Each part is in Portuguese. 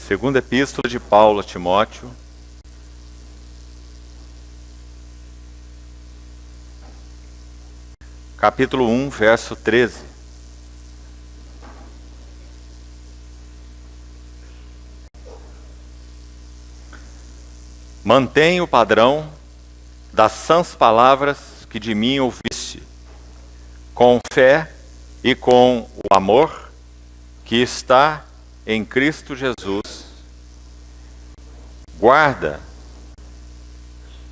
Segunda Epístola de Paulo a Timóteo, capítulo 1, verso 13. Mantenha o padrão das sãs palavras que de mim ouviste, com fé e com o amor que está em Cristo Jesus. Guarda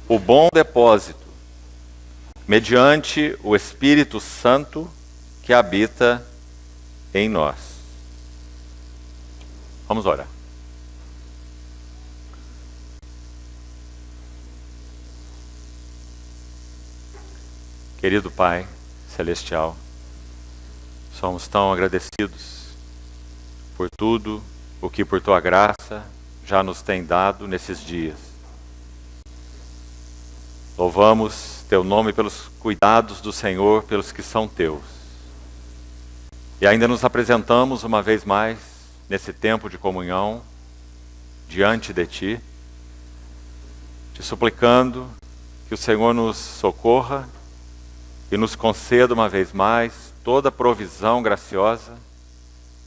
o bom depósito, mediante o Espírito Santo que habita em nós. Vamos orar. Querido Pai Celestial, somos tão agradecidos por tudo o que por Tua graça já nos tem dado nesses dias. Louvamos Teu nome pelos cuidados do Senhor, pelos que são Teus. E ainda nos apresentamos uma vez mais nesse tempo de comunhão diante de Ti, te suplicando que o Senhor nos socorra e nos conceda uma vez mais toda a provisão graciosa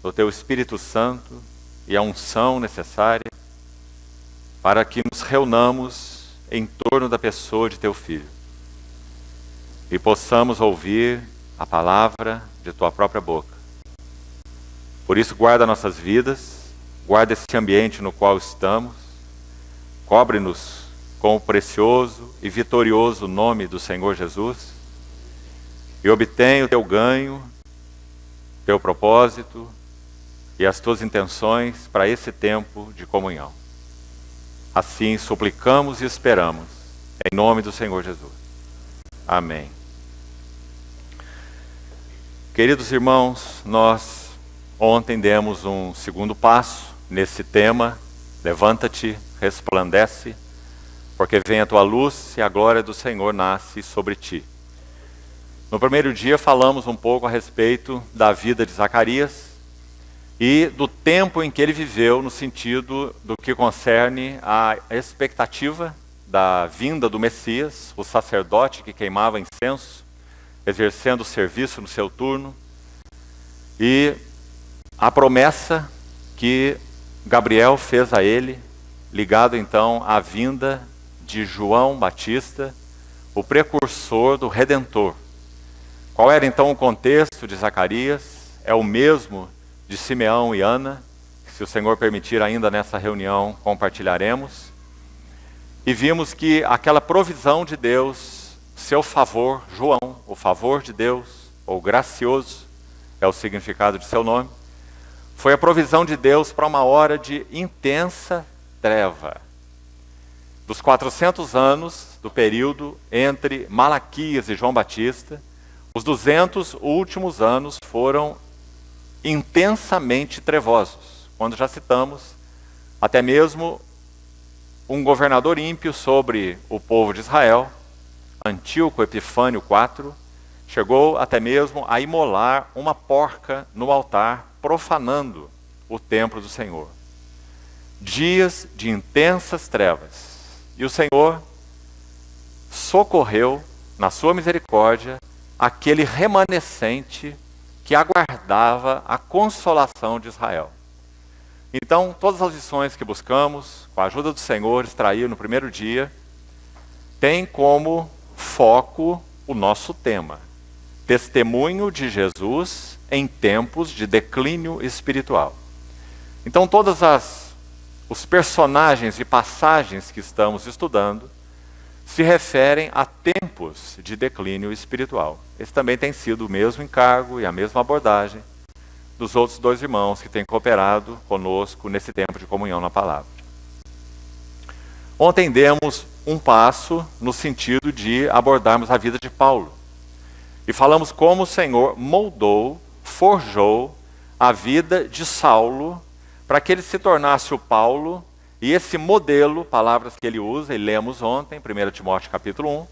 do Teu Espírito Santo e a unção necessária para que nos reunamos em torno da pessoa de Teu Filho e possamos ouvir a palavra de Tua própria boca. Por isso, guarda nossas vidas, guarda esse ambiente no qual estamos, cobre-nos com o precioso e vitorioso nome do Senhor Jesus e obtenha o Teu ganho, Teu propósito e as Tuas intenções para esse tempo de comunhão. Assim suplicamos e esperamos, em nome do Senhor Jesus. Amém. Queridos irmãos, nós ontem demos um segundo passo nesse tema, levanta-te, resplandece, porque vem a tua luz e a glória do Senhor nasce sobre ti. No primeiro dia falamos um pouco a respeito da vida de Zacarias e do tempo em que ele viveu no sentido do que concerne a expectativa da vinda do Messias, o sacerdote que queimava incenso, exercendo o serviço no seu turno, e a promessa que Gabriel fez a ele, ligado então à vinda de João Batista, o precursor do Redentor. Qual era então o contexto de Zacarias? É o mesmo de Simeão e Ana, que, se o Senhor permitir, ainda nessa reunião compartilharemos. E vimos que aquela provisão de Deus, seu favor, João, o favor de Deus, ou gracioso, é o significado de seu nome, foi a provisão de Deus para uma hora de intensa treva. Dos 400 anos do período entre Malaquias e João Batista, os 200 últimos anos foram intensamente trevosos, quando já citamos até mesmo um governador ímpio sobre o povo de Israel, Antíoco Epifânio IV, chegou até mesmo a imolar uma porca no altar, profanando o templo do Senhor. Dias de intensas trevas. E o Senhor socorreu, na sua misericórdia, aquele remanescente que aguardava a consolação de Israel. Então, todas as lições que buscamos, com a ajuda do Senhor, extrair no primeiro dia, tem como foco o nosso tema: testemunho de Jesus em tempos de declínio espiritual. Então, todos os personagens e passagens que estamos estudando se referem a tempos de declínio espiritual. Esse também tem sido o mesmo encargo e a mesma abordagem dos outros dois irmãos que têm cooperado conosco nesse tempo de comunhão na palavra. Ontem demos um passo no sentido de abordarmos a vida de Paulo. E falamos como o Senhor moldou, forjou a vida de Saulo para que ele se tornasse o Paulo. E esse modelo, palavras que ele usa, e lemos ontem, 1 Timóteo capítulo 1,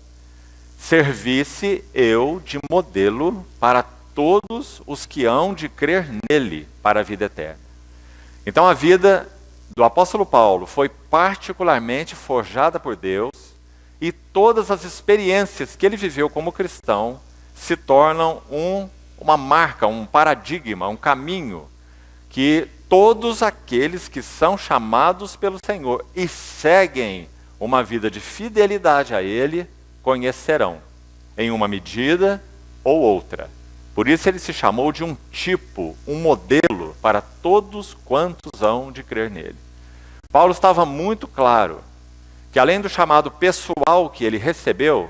servisse eu de modelo para todos os que hão de crer nele para a vida eterna. Então a vida do apóstolo Paulo foi particularmente forjada por Deus e todas as experiências que ele viveu como cristão se tornam uma marca, um paradigma, um caminho que todos aqueles que são chamados pelo Senhor e seguem uma vida de fidelidade a Ele conhecerão, em uma medida ou outra. Por isso ele se chamou de um tipo, um modelo para todos quantos hão de crer nele. Paulo estava muito claro que além do chamado pessoal que ele recebeu,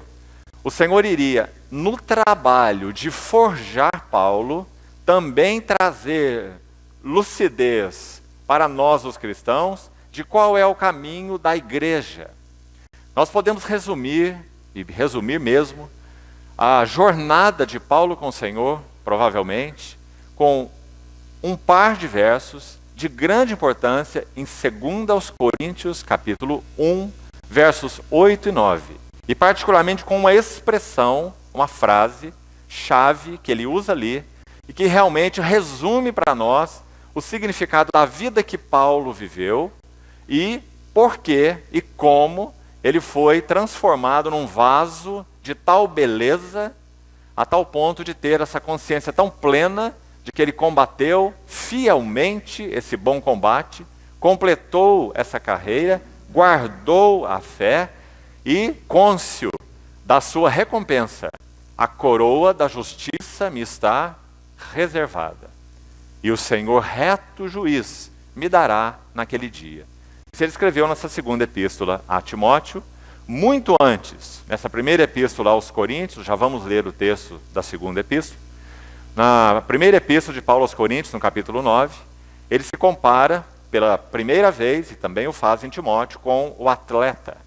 o Senhor iria, no trabalho de forjar Paulo, também trazer lucidez para nós os cristãos de qual é o caminho da igreja. Nós podemos resumir, e resumir mesmo, a jornada de Paulo com o Senhor, provavelmente, com um par de versos de grande importância em 2 Coríntios, capítulo 1, versos 8 e 9. E particularmente com uma expressão, uma frase, chave, que ele usa ali, e que realmente resume para nós o significado da vida que Paulo viveu e por que e como ele foi transformado num vaso de tal beleza, a tal ponto de ter essa consciência tão plena de que ele combateu fielmente esse bom combate, completou essa carreira, guardou a fé e, cônscio da sua recompensa, a coroa da justiça me está reservada. E o Senhor reto juiz me dará naquele dia. Isso ele escreveu nessa segunda epístola a Timóteo, muito antes, nessa primeira epístola aos Coríntios, já vamos ler o texto da segunda epístola. Na primeira epístola de Paulo aos Coríntios, no capítulo 9, ele se compara pela primeira vez, e também o faz em Timóteo, com o atleta.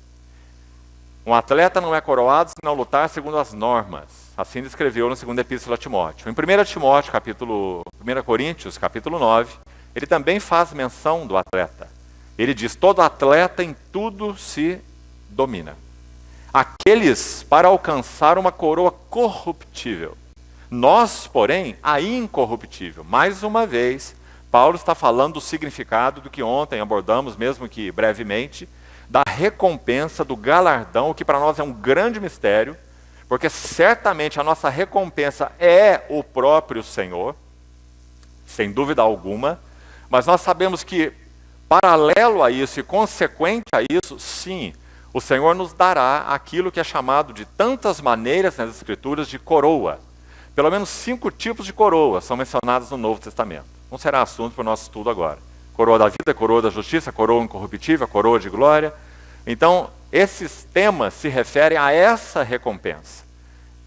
Um atleta não é coroado se não lutar segundo as normas. Assim ele escreveu na segunda epístola a Timóteo. Em 1 Timóteo, 1 Coríntios, capítulo 9, ele também faz menção do atleta. Ele diz, todo atleta em tudo se domina. Aqueles para alcançar uma coroa corruptível. Nós, porém, a incorruptível. Mais uma vez, Paulo está falando do significado do que ontem abordamos, mesmo que brevemente, da recompensa, do galardão, o que para nós é um grande mistério, porque certamente a nossa recompensa é o próprio Senhor, sem dúvida alguma, mas nós sabemos que, paralelo a isso e consequente a isso, sim, o Senhor nos dará aquilo que é chamado de tantas maneiras nas Escrituras de coroa. Pelo menos 5 tipos de coroa são mencionados no Novo Testamento. Não será assunto para o nosso estudo agora. Coroa da vida, coroa da justiça, coroa incorruptível, coroa de glória. Então, esses temas se referem a essa recompensa.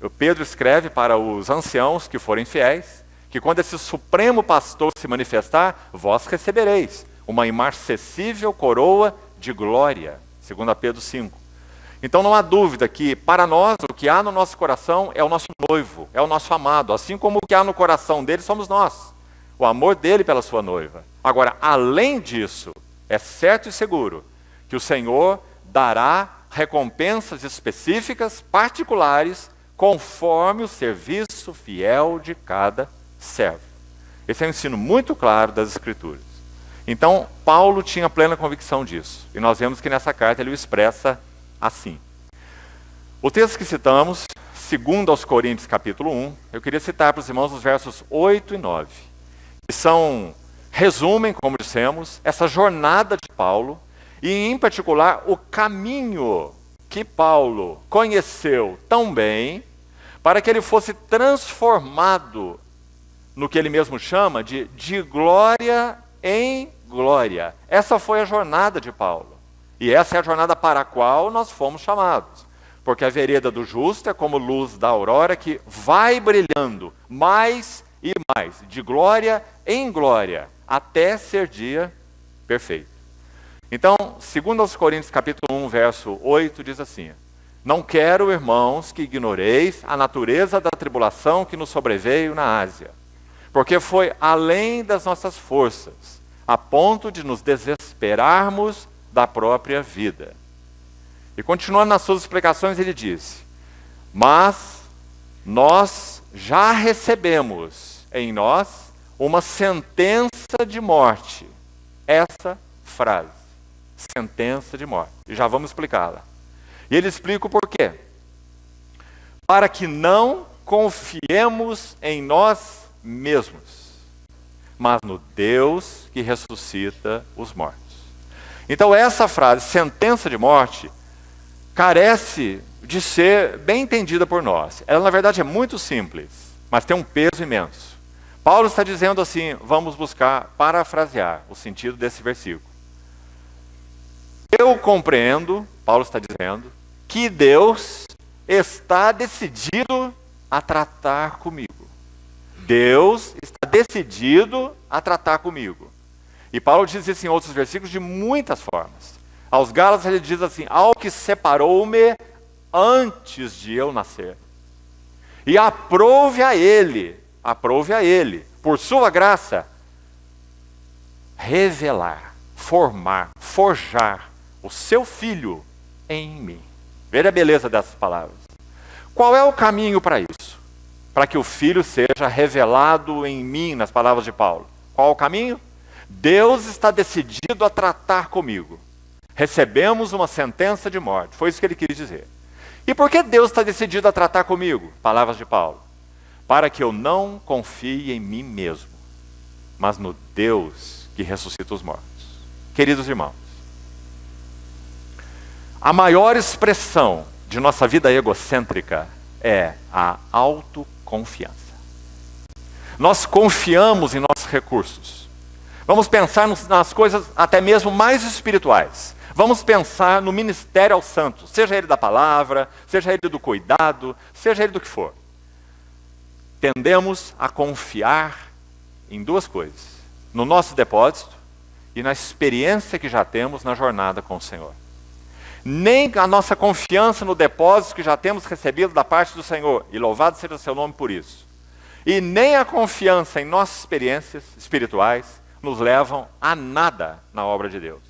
O Pedro escreve para os anciãos que forem fiéis, que quando esse supremo pastor se manifestar, vós recebereis uma imarcessível coroa de glória, segundo Pedro 5. Então não há dúvida que para nós o que há no nosso coração é o nosso noivo, é o nosso amado, assim como o que há no coração dele somos nós, o amor dele pela sua noiva. Agora, além disso, é certo e seguro que o Senhor dará recompensas específicas, particulares, conforme o serviço fiel de cada servo. Esse é um ensino muito claro das Escrituras. Então, Paulo tinha plena convicção disso. E nós vemos que nessa carta ele o expressa assim. O texto que citamos, 2 aos Coríntios, capítulo 1, eu queria citar para os irmãos os versos 8 e 9, que resumem, como dissemos, essa jornada de Paulo, e em particular o caminho que Paulo conheceu tão bem, para que ele fosse transformado no que ele mesmo chama de glória em glória. Essa foi a jornada de Paulo. E essa é a jornada para a qual nós fomos chamados. Porque a vereda do justo é como luz da aurora que vai brilhando mais e mais, de glória em glória, até ser dia perfeito. Então, 2 aos Coríntios, capítulo 1, verso 8, diz assim: não quero, irmãos, que ignoreis a natureza da tribulação que nos sobreveio na Ásia, porque foi além das nossas forças, a ponto de nos desesperarmos da própria vida. E continuando nas suas explicações, ele disse: mas nós já recebemos em nós uma sentença de morte. Essa frase: sentença de morte. E já vamos explicá-la. E ele explica o porquê. Para que não confiemos em nós mesmos, mas no Deus que ressuscita os mortos. Então essa frase, sentença de morte, carece de ser bem entendida por nós. Ela, na verdade, é muito simples, mas tem um peso imenso. Paulo está dizendo assim, vamos buscar parafrasear o sentido desse versículo. Eu compreendo, Paulo está dizendo, que Deus está decidido a tratar comigo. Deus está decidido a tratar comigo. E Paulo diz isso em outros versículos de muitas formas. Aos Gálatas ele diz assim: ao que separou-me antes de eu nascer. E aprove a ele, por sua graça, revelar, formar, forjar o seu Filho em mim. Veja a beleza dessas palavras. Qual é o caminho para isso? Para que o Filho seja revelado em mim, nas palavras de Paulo. Qual é o caminho? Deus está decidido a tratar comigo. Recebemos uma sentença de morte. Foi isso que ele quis dizer. E por que Deus está decidido a tratar comigo? Palavras de Paulo. Para que eu não confie em mim mesmo, mas no Deus que ressuscita os mortos. Queridos irmãos, a maior expressão de nossa vida egocêntrica é a autoconfiança. Nós confiamos em nossos recursos. Vamos pensar nas coisas até mesmo mais espirituais. Vamos pensar no ministério aos santos, seja ele da palavra, seja ele do cuidado, seja ele do que for. Tendemos a confiar em duas coisas: no nosso depósito e na experiência que já temos na jornada com o Senhor. Nem a nossa confiança no depósito que já temos recebido da parte do Senhor, e louvado seja o seu nome por isso, e nem a confiança em nossas experiências espirituais nos levam a nada na obra de Deus.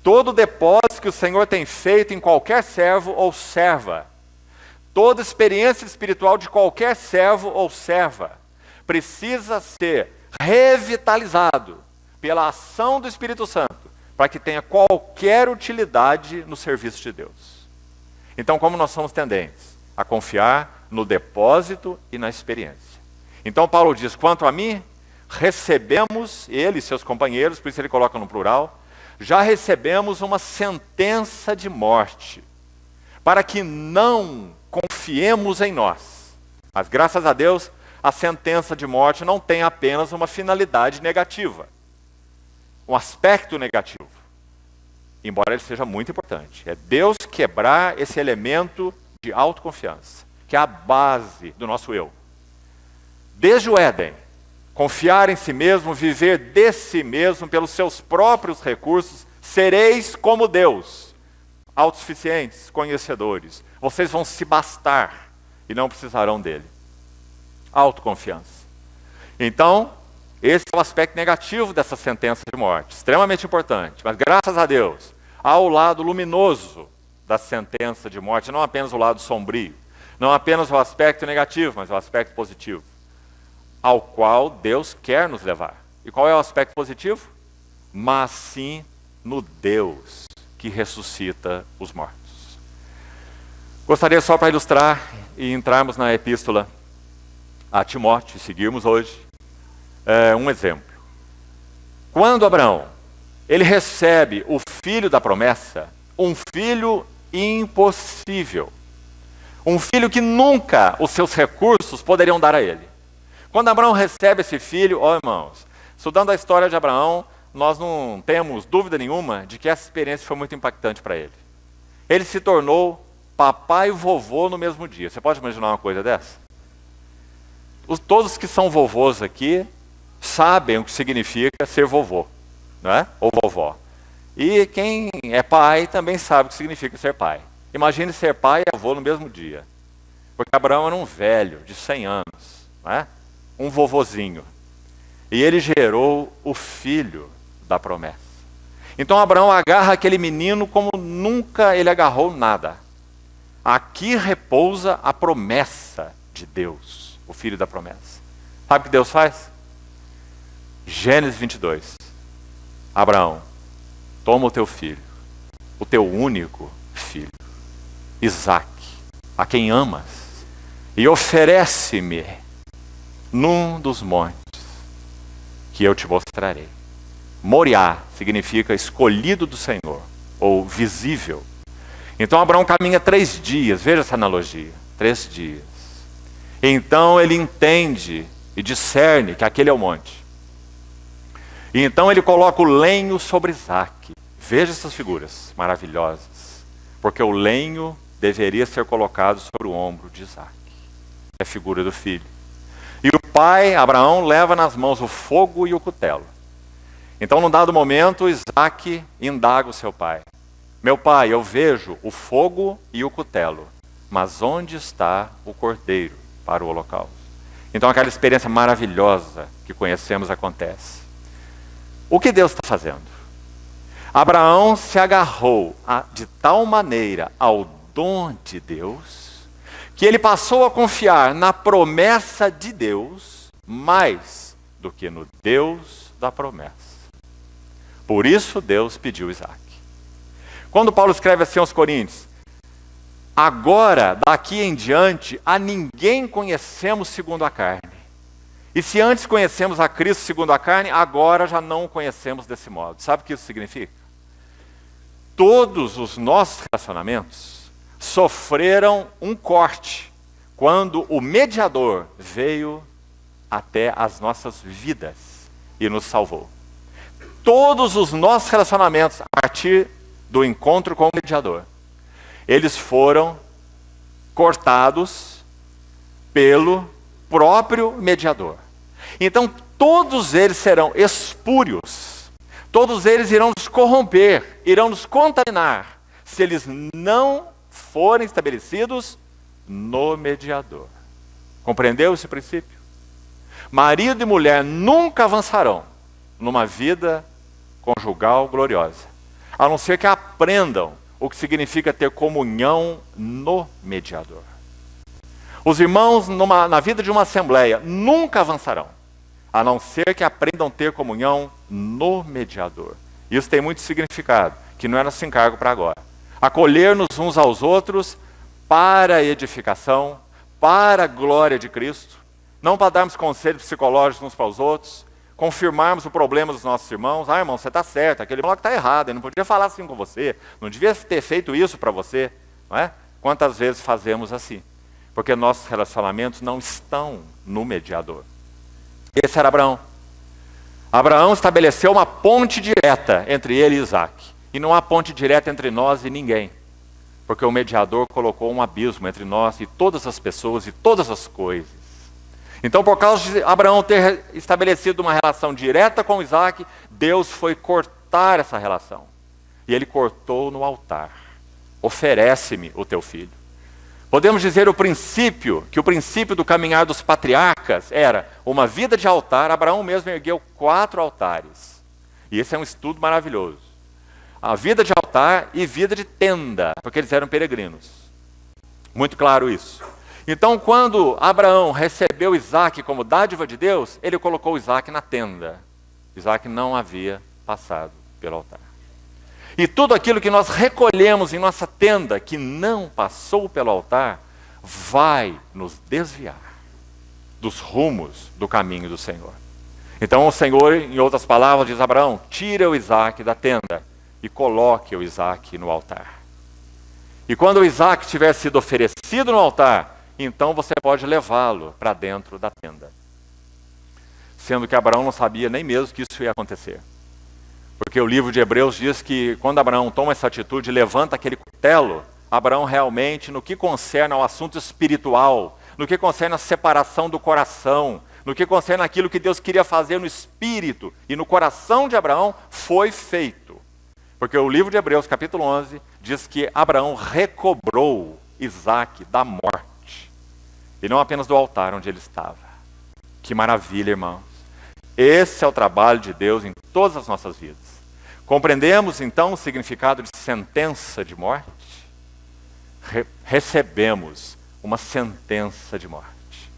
Todo depósito que o Senhor tem feito em qualquer servo ou serva, toda experiência espiritual de qualquer servo ou serva, precisa ser revitalizado pela ação do Espírito Santo, para que tenha qualquer utilidade no serviço de Deus. Então, como nós somos tendentes a confiar no depósito e na experiência. Então, Paulo diz: quanto a mim, recebemos, ele e seus companheiros, por isso ele coloca no plural, já recebemos uma sentença de morte, para que não confiemos em nós. Mas, graças a Deus, a sentença de morte não tem apenas uma finalidade negativa, um aspecto negativo, embora ele seja muito importante. É Deus quebrar esse elemento de autoconfiança, que é a base do nosso eu. Desde o Éden, confiar em si mesmo, viver de si mesmo, pelos seus próprios recursos, sereis como Deus, autossuficientes, conhecedores. Vocês vão se bastar e não precisarão dele. Autoconfiança. Então, esse é o aspecto negativo dessa sentença de morte, extremamente importante. Mas graças a Deus, há o lado luminoso da sentença de morte, não apenas o lado sombrio, não apenas o aspecto negativo, mas o aspecto positivo, ao qual Deus quer nos levar. E qual é o aspecto positivo? Mas sim no Deus que ressuscita os mortos. Gostaria só para ilustrar e entrarmos na epístola a Timóteo, e seguirmos hoje, um exemplo. Quando Abraão, ele recebe o filho da promessa, um filho impossível, um filho que nunca os seus recursos poderiam dar a ele. Quando Abraão recebe esse filho, irmãos, estudando a história de Abraão, nós não temos dúvida nenhuma de que essa experiência foi muito impactante para ele. Ele se tornou papai e vovô no mesmo dia. Você pode imaginar uma coisa dessa? Todos que são vovôs aqui sabem o que significa ser vovô, não é? Ou vovó. E quem é pai também sabe o que significa ser pai. Imagine ser pai e avô no mesmo dia. Porque Abraão era um velho de 100 anos, não é? Um vovozinho. E ele gerou o filho da promessa. Então Abraão agarra aquele menino como nunca ele agarrou nada. Aqui repousa a promessa de Deus, o filho da promessa. Sabe o que Deus faz? Gênesis 22. Abraão, toma o teu filho, o teu único filho, Isaque, a quem amas, e oferece-me num dos montes que eu te mostrarei. Moriá significa escolhido do Senhor, ou visível. Então Abraão caminha 3 dias, veja essa analogia, 3 dias. Então ele entende e discerne que aquele é o monte. E então ele coloca o lenho sobre Isaque. Veja essas figuras maravilhosas, porque o lenho deveria ser colocado sobre o ombro de Isaque. É a figura do filho. E o pai, Abraão, leva nas mãos o fogo e o cutelo. Então, num dado momento, Isaque indaga o seu pai. Meu pai, eu vejo o fogo e o cutelo, mas onde está o cordeiro para o holocausto? Então, aquela experiência maravilhosa que conhecemos acontece. O que Deus está fazendo? Abraão se agarrou de tal maneira ao dom de Deus, que ele passou a confiar na promessa de Deus mais do que no Deus da promessa. Por isso Deus pediu Isaque. Quando Paulo escreve assim aos Coríntios, agora, daqui em diante, a ninguém conhecemos segundo a carne. E se antes conhecemos a Cristo segundo a carne, agora já não o conhecemos desse modo. Sabe o que isso significa? Todos os nossos relacionamentos sofreram um corte quando o mediador veio até as nossas vidas e nos salvou. Todos os nossos relacionamentos, a partir do encontro com o mediador, eles foram cortados pelo próprio mediador. Então, todos eles serão espúrios, todos eles irão nos corromper, irão nos contaminar, se eles não forem estabelecidos no mediador. Compreendeu esse princípio? Marido e mulher nunca avançarão numa vida conjugal gloriosa, a não ser que aprendam o que significa ter comunhão no mediador. Os irmãos na vida de uma assembleia nunca avançarão, a não ser que aprendam a ter comunhão no mediador. Isso tem muito significado, que não é nosso encargo para agora. Acolher-nos uns aos outros para a edificação, para a glória de Cristo, não para darmos conselhos psicológicos uns para os outros, confirmarmos o problema dos nossos irmãos. Ah, irmão, você está certo, aquele irmão que está errado, ele não podia falar assim com você, não devia ter feito isso para você, não é? Quantas vezes fazemos assim? Porque nossos relacionamentos não estão no mediador. Esse era Abraão. Abraão estabeleceu uma ponte direta entre ele e Isaque. E não há ponte direta entre nós e ninguém. Porque o mediador colocou um abismo entre nós e todas as pessoas e todas as coisas. Então, por causa de Abraão ter estabelecido uma relação direta com Isaque, Deus foi cortar essa relação. E ele cortou no altar. Oferece-me o teu filho. Podemos dizer que o princípio do caminhar dos patriarcas era uma vida de altar. Abraão mesmo ergueu 4 altares. E esse é um estudo maravilhoso. A vida de altar e vida de tenda, porque eles eram peregrinos. Muito claro isso. Então, quando Abraão recebeu Isaque como dádiva de Deus, ele colocou Isaque na tenda. Isaque não havia passado pelo altar. E tudo aquilo que nós recolhemos em nossa tenda, que não passou pelo altar, vai nos desviar dos rumos do caminho do Senhor. Então o Senhor, em outras palavras, diz a Abraão, tira o Isaque da tenda e coloque o Isaque no altar. E quando o Isaque tiver sido oferecido no altar, então você pode levá-lo para dentro da tenda. Sendo que Abraão não sabia nem mesmo que isso ia acontecer. Porque o livro de Hebreus diz que quando Abraão toma essa atitude, levanta aquele cutelo, Abraão realmente, no que concerne ao assunto espiritual, no que concerne a separação do coração, no que concerne aquilo que Deus queria fazer no espírito e no coração de Abraão, foi feito. Porque o livro de Hebreus, capítulo 11, diz que Abraão recobrou Isaque da morte. E não apenas do altar onde ele estava. Que maravilha, irmãos. Esse é o trabalho de Deus em todas as nossas vidas. Compreendemos então o significado de sentença de morte? Recebemos uma sentença de morte.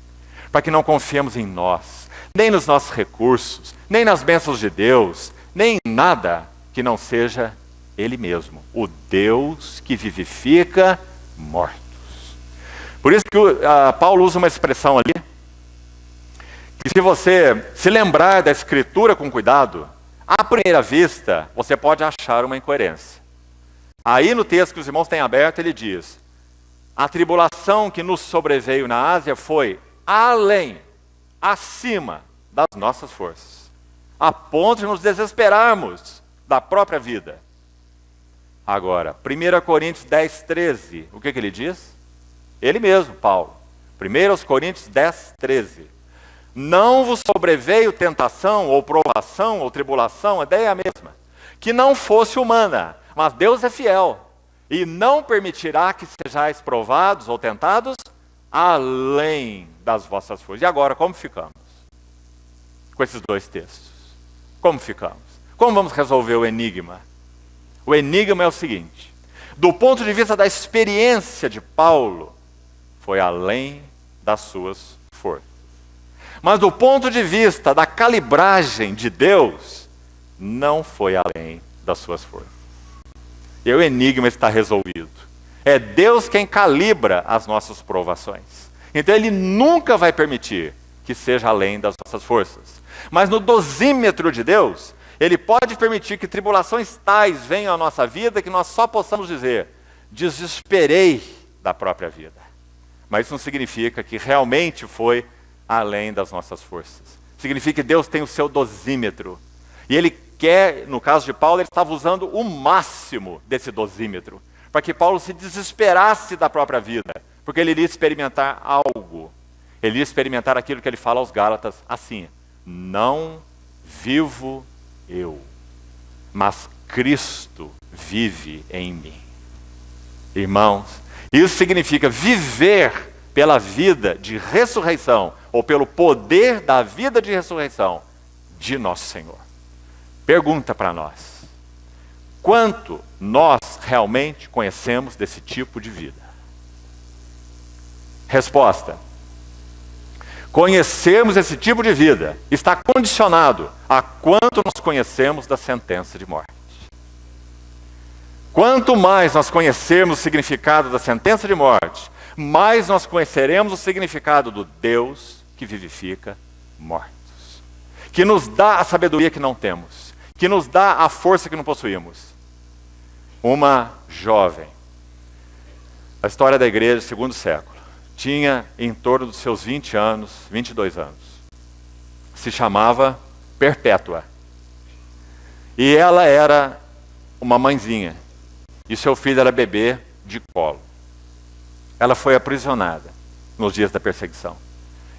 Para que não confiemos em nós, nem nos nossos recursos, nem nas bênçãos de Deus, nem em nada que não seja Ele mesmo, o Deus que vivifica mortos. Por isso que Paulo usa uma expressão ali, que se você se lembrar da Escritura com cuidado, à primeira vista, você pode achar uma incoerência. Aí no texto que os irmãos têm aberto, ele diz: a tribulação que nos sobreveio na Ásia foi além, acima das nossas forças, a ponto de nos desesperarmos da própria vida. Agora, 1 Coríntios 10, 13, o que ele diz? Ele mesmo, Paulo. 1 Coríntios 10, 13. Não vos sobreveio tentação, ou provação, ou tribulação, a ideia é a mesma, que não fosse humana, mas Deus é fiel, e não permitirá que sejais provados ou tentados além das vossas forças. E agora, como ficamos com esses dois textos? Como ficamos? Como vamos resolver o enigma? O enigma é o seguinte: do ponto de vista da experiência de Paulo, foi além das suas forças. Mas do ponto de vista da calibragem de Deus, não foi além das suas forças. E o enigma está resolvido. É Deus quem calibra as nossas provações. Então Ele nunca vai permitir que seja além das nossas forças. Mas no dosímetro de Deus, Ele pode permitir que tribulações tais venham à nossa vida que nós só possamos dizer: desesperei da própria vida. Mas isso não significa que realmente foi além das nossas forças. Significa que Deus tem o seu dosímetro. E Ele quer, no caso de Paulo, ele estava usando o máximo desse dosímetro, para que Paulo se desesperasse da própria vida, porque ele iria experimentar algo. Ele iria experimentar aquilo que ele fala aos Gálatas, assim: não vivo eu, mas Cristo vive em mim. Irmãos, isso significa viver pela vida de ressurreição, ou pelo poder da vida de ressurreição de nosso Senhor. Pergunta para nós: quanto nós realmente conhecemos desse tipo de vida? Resposta: conhecermos esse tipo de vida está condicionado a quanto nós conhecemos da sentença de morte. Quanto mais nós conhecermos o significado da sentença de morte, mais nós conheceremos o significado do Deus que vivifica mortos, que nos dá a sabedoria que não temos, que nos dá a força que não possuímos. Uma jovem, a história da igreja, segundo século, tinha em torno dos seus 20 anos, 22 anos. Se chamava Perpétua. E ela era uma mãezinha. E seu filho era bebê de colo. Ela foi aprisionada nos dias da perseguição.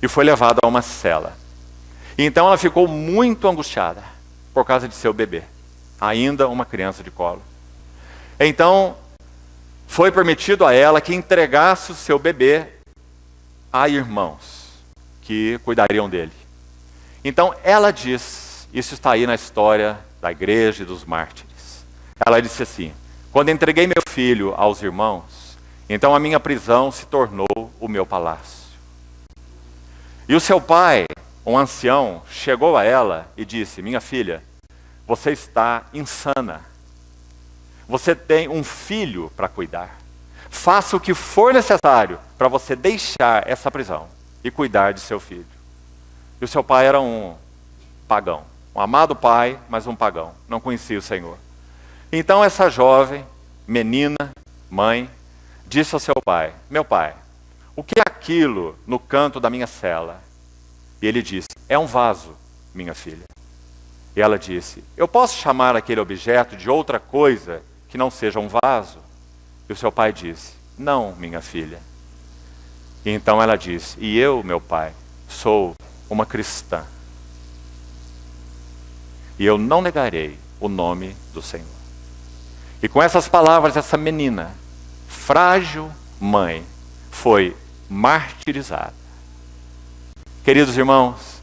E foi levada a uma cela. E então ela ficou muito angustiada por causa de seu bebê, ainda uma criança de colo. Então, foi permitido a ela que entregasse o seu bebê a irmãos que cuidariam dele. Então ela diz, isso está aí na história da igreja e dos mártires. Ela disse assim: quando entreguei meu filho aos irmãos, então a minha prisão se tornou o meu palácio. E o seu pai, um ancião, chegou a ela e disse: minha filha, você está insana. Você tem um filho para cuidar. Faça o que for necessário para você deixar essa prisão e cuidar de seu filho. E o seu pai era um pagão, um amado pai, mas um pagão, não conhecia o Senhor. Então essa jovem, menina, mãe, disse ao seu pai: meu pai, o que é aquilo no canto da minha cela? E ele disse: é um vaso, minha filha. E ela disse: eu posso chamar aquele objeto de outra coisa que não seja um vaso? E o seu pai disse: não, minha filha. E então ela disse: e eu, meu pai, sou uma cristã. E eu não negarei o nome do Senhor. E com essas palavras, essa menina, frágil mãe, foi martirizada. Queridos irmãos,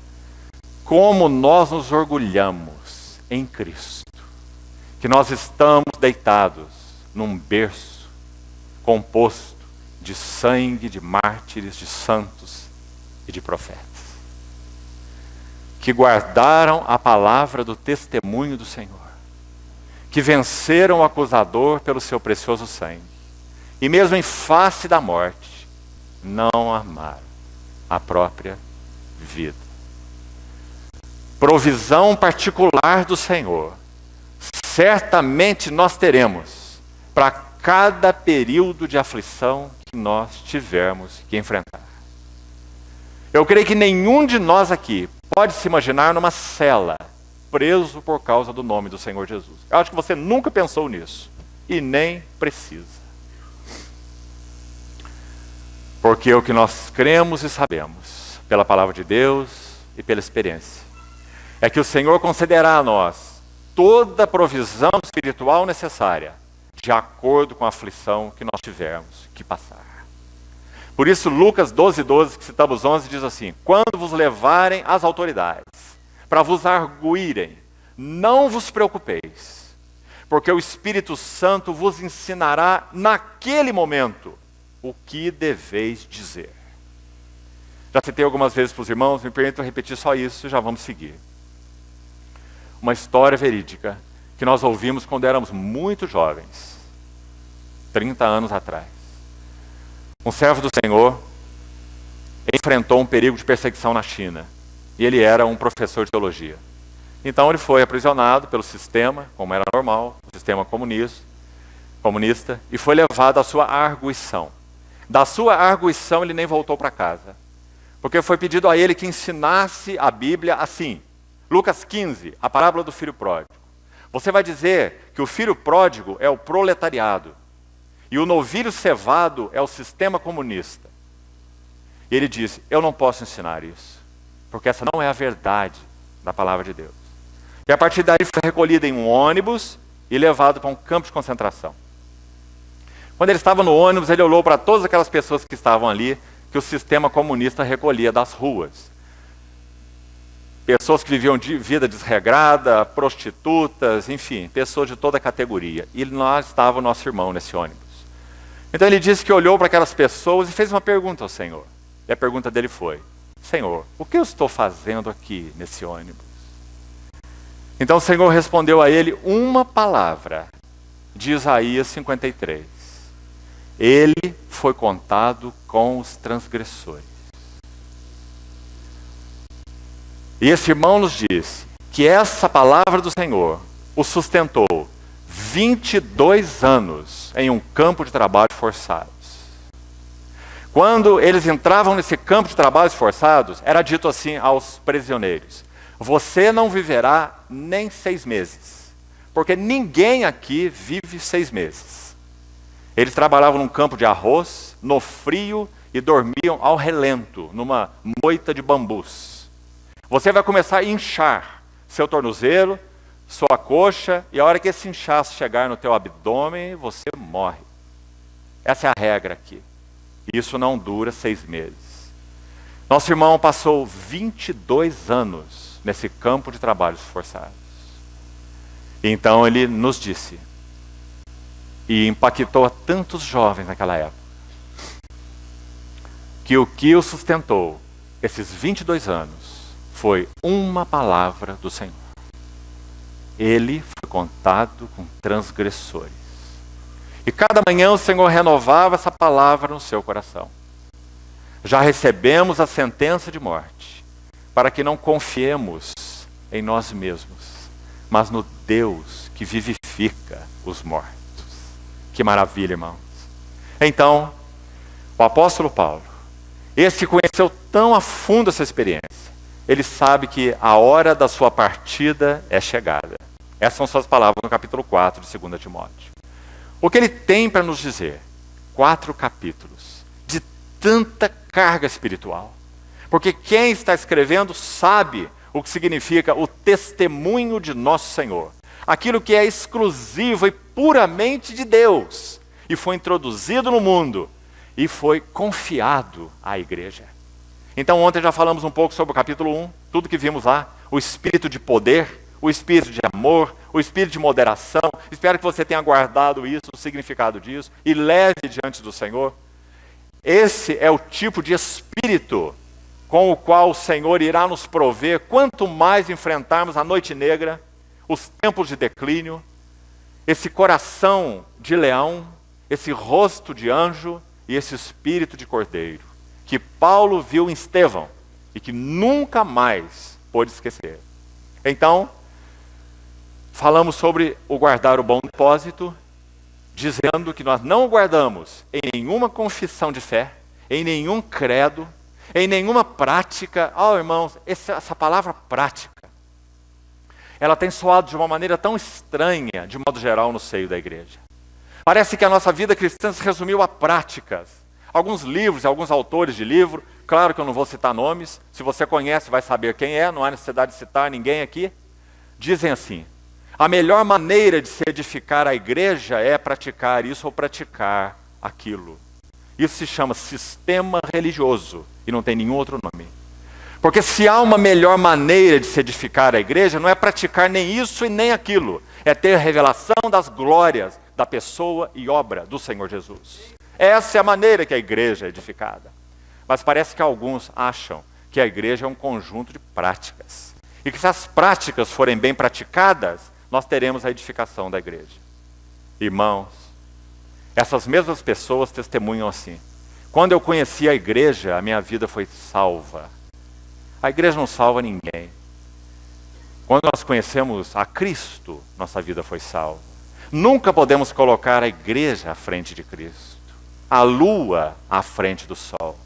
como nós nos orgulhamos em Cristo, que nós estamos deitados num berço composto de sangue de mártires, de santos e de profetas, que guardaram a palavra do testemunho do Senhor, que venceram o acusador pelo seu precioso sangue, e mesmo em face da morte, não amaram a própria vida. Provisão particular do Senhor, certamente nós teremos para cada período de aflição que nós tivermos que enfrentar. Eu creio que nenhum de nós aqui pode se imaginar numa cela, preso por causa do nome do Senhor Jesus. Eu acho que você nunca pensou nisso, e nem precisa. Porque o que nós cremos e sabemos, pela palavra de Deus e pela experiência, é que o Senhor concederá a nós toda a provisão espiritual necessária, de acordo com a aflição que nós tivermos que passar. Por isso, Lucas 12:12, que citamos 11, diz assim: quando vos levarem as autoridades, para vos arguírem, não vos preocupeis, porque o Espírito Santo vos ensinará naquele momento o que deveis dizer. Já citei algumas vezes para os irmãos, me permitam repetir só isso e já vamos seguir. Uma história verídica que nós ouvimos quando éramos muito jovens, 30 anos atrás. Um servo do Senhor enfrentou um perigo de perseguição na China, e ele era um professor de teologia. Então ele foi aprisionado pelo sistema, como era normal, o sistema comunista, e foi levado à sua arguição. Da sua arguição ele nem voltou para casa, porque foi pedido a ele que ensinasse a Bíblia assim. Lucas 15, a parábola do filho pródigo. Você vai dizer que o filho pródigo é o proletariado, e o novilho cevado é o sistema comunista. E ele disse: eu não posso ensinar isso, porque essa não é a verdade da palavra de Deus. E a partir daí foi recolhido em um ônibus e levado para um campo de concentração. Quando ele estava no ônibus, ele olhou para todas aquelas pessoas que estavam ali, que o sistema comunista recolhia das ruas. Pessoas que viviam de vida desregrada, prostitutas, enfim, pessoas de toda a categoria. E lá estava o nosso irmão nesse ônibus. Então ele disse que olhou para aquelas pessoas e fez uma pergunta ao Senhor. E a pergunta dele foi: Senhor, o que eu estou fazendo aqui nesse ônibus? Então o Senhor respondeu a ele uma palavra de Isaías 53. Ele foi contado com os transgressores. E esse irmão nos disse que essa palavra do Senhor o sustentou 22 anos em um campo de trabalho forçados. Quando eles entravam nesse campo de trabalhos forçados, era dito assim aos prisioneiros: você não viverá nem 6 meses, porque ninguém aqui vive 6 meses. Eles trabalhavam num campo de arroz, no frio, e dormiam ao relento, numa moita de bambus. Você vai começar a inchar seu tornozelo, sua coxa, e a hora que esse inchaço chegar no teu abdômen, você morre. Essa é a regra aqui. Isso não dura 6 meses. Nosso irmão passou 22 anos nesse campo de trabalhos forçados. E então ele nos disse, e impactou a tantos jovens naquela época, que o que o sustentou esses 22 anos foi uma palavra do Senhor. Ele foi contado com transgressores. E cada manhã o Senhor renovava essa palavra no seu coração. Já recebemos a sentença de morte, para que não confiemos em nós mesmos, mas no Deus que vivifica os mortos. Que maravilha, irmãos. Então, o apóstolo Paulo, esse que conheceu tão a fundo essa experiência, ele sabe que a hora da sua partida é chegada. Essas são suas palavras no capítulo 4 de 2 Timóteo. O que ele tem para nos dizer? 4 capítulos de tanta carga espiritual. Porque quem está escrevendo sabe o que significa o testemunho de nosso Senhor. Aquilo que é exclusivo e puramente de Deus. E foi introduzido no mundo. E foi confiado à igreja. Então ontem já falamos um pouco sobre o capítulo 1. Tudo que vimos lá. O espírito de poder, o espírito de amor, o espírito de moderação. Espero que você tenha guardado isso, o significado disso. E leve diante do Senhor. Esse é o tipo de espírito com o qual o Senhor irá nos prover, quanto mais enfrentarmos a noite negra, os tempos de declínio, esse coração de leão, esse rosto de anjo e esse espírito de cordeiro, que Paulo viu em Estevão e que nunca mais pôde esquecer. Então, falamos sobre o guardar o bom depósito, dizendo que nós não o guardamos em nenhuma confissão de fé, em nenhum credo, em nenhuma prática. Irmãos, essa palavra prática, ela tem soado de uma maneira tão estranha, de modo geral, no seio da igreja. Parece que a nossa vida cristã se resumiu a práticas. Alguns livros, alguns autores de livro, claro que eu não vou citar nomes, se você conhece vai saber quem é, não há necessidade de citar ninguém aqui, dizem assim: a melhor maneira de se edificar a igreja é praticar isso ou praticar aquilo. Isso se chama sistema religioso e não tem nenhum outro nome. Porque se há uma melhor maneira de se edificar a igreja, não é praticar nem isso e nem aquilo. É ter revelação das glórias da pessoa e obra do Senhor Jesus. Essa é a maneira que a igreja é edificada. Mas parece que alguns acham que a igreja é um conjunto de práticas. E que se as práticas forem bem praticadas, nós teremos a edificação da igreja. Irmãos, essas mesmas pessoas testemunham assim: quando eu conheci a igreja, a minha vida foi salva. A igreja não salva ninguém. Quando nós conhecemos a Cristo, nossa vida foi salva. Nunca podemos colocar a igreja à frente de Cristo, a lua à frente do sol.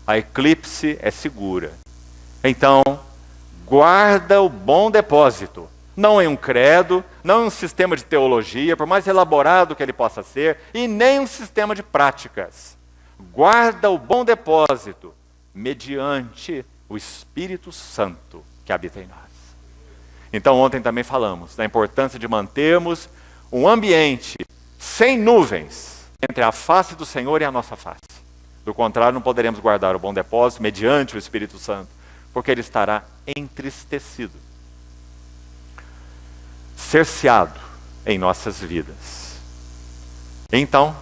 A eclipse é segura. Então, guarda o bom depósito. Não em um credo, não em um sistema de teologia, por mais elaborado que ele possa ser, e nem um sistema de práticas. Guarda o bom depósito mediante o Espírito Santo que habita em nós. Então ontem também falamos da importância de mantermos um ambiente sem nuvens entre a face do Senhor e a nossa face. Do contrário, não poderemos guardar o bom depósito mediante o Espírito Santo, porque ele estará entristecido, cerceado em nossas vidas. Então,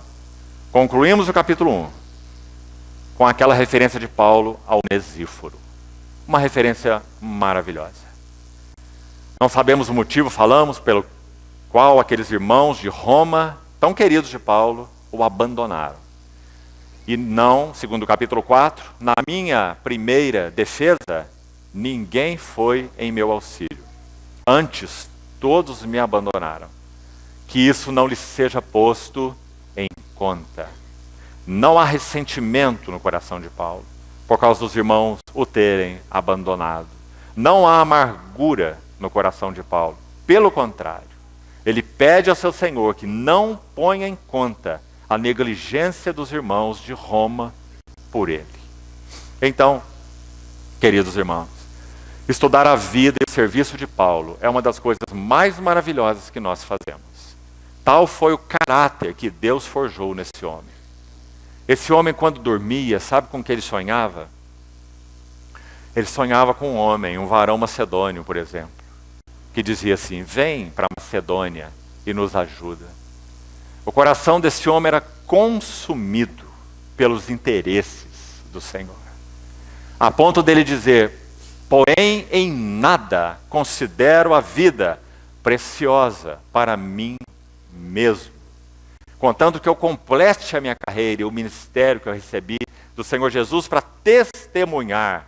concluímos o capítulo 1 com aquela referência de Paulo ao Onesíforo. Uma referência maravilhosa. Não sabemos o motivo, falamos, pelo qual aqueles irmãos de Roma, tão queridos de Paulo, o abandonaram. E não, segundo o capítulo 4, na minha primeira defesa, ninguém foi em meu auxílio. Antes, todos me abandonaram. Que isso não lhes seja posto em conta. Não há ressentimento no coração de Paulo, por causa dos irmãos o terem abandonado. Não há amargura no coração de Paulo. Pelo contrário, ele pede ao seu Senhor que não ponha em conta a negligência dos irmãos de Roma por ele. Então, queridos irmãos, estudar a vida e o serviço de Paulo é uma das coisas mais maravilhosas que nós fazemos. Tal foi o caráter que Deus forjou nesse homem. Esse homem, quando dormia, sabe com que ele sonhava? Ele sonhava com um homem, um varão macedônio, por exemplo, que dizia assim: vem para Macedônia e nos ajuda. O coração desse homem era consumido pelos interesses do Senhor, a ponto dele dizer: porém em nada considero a vida preciosa para mim mesmo, contanto que eu complete a minha carreira e o ministério que eu recebi do Senhor Jesus para testemunhar.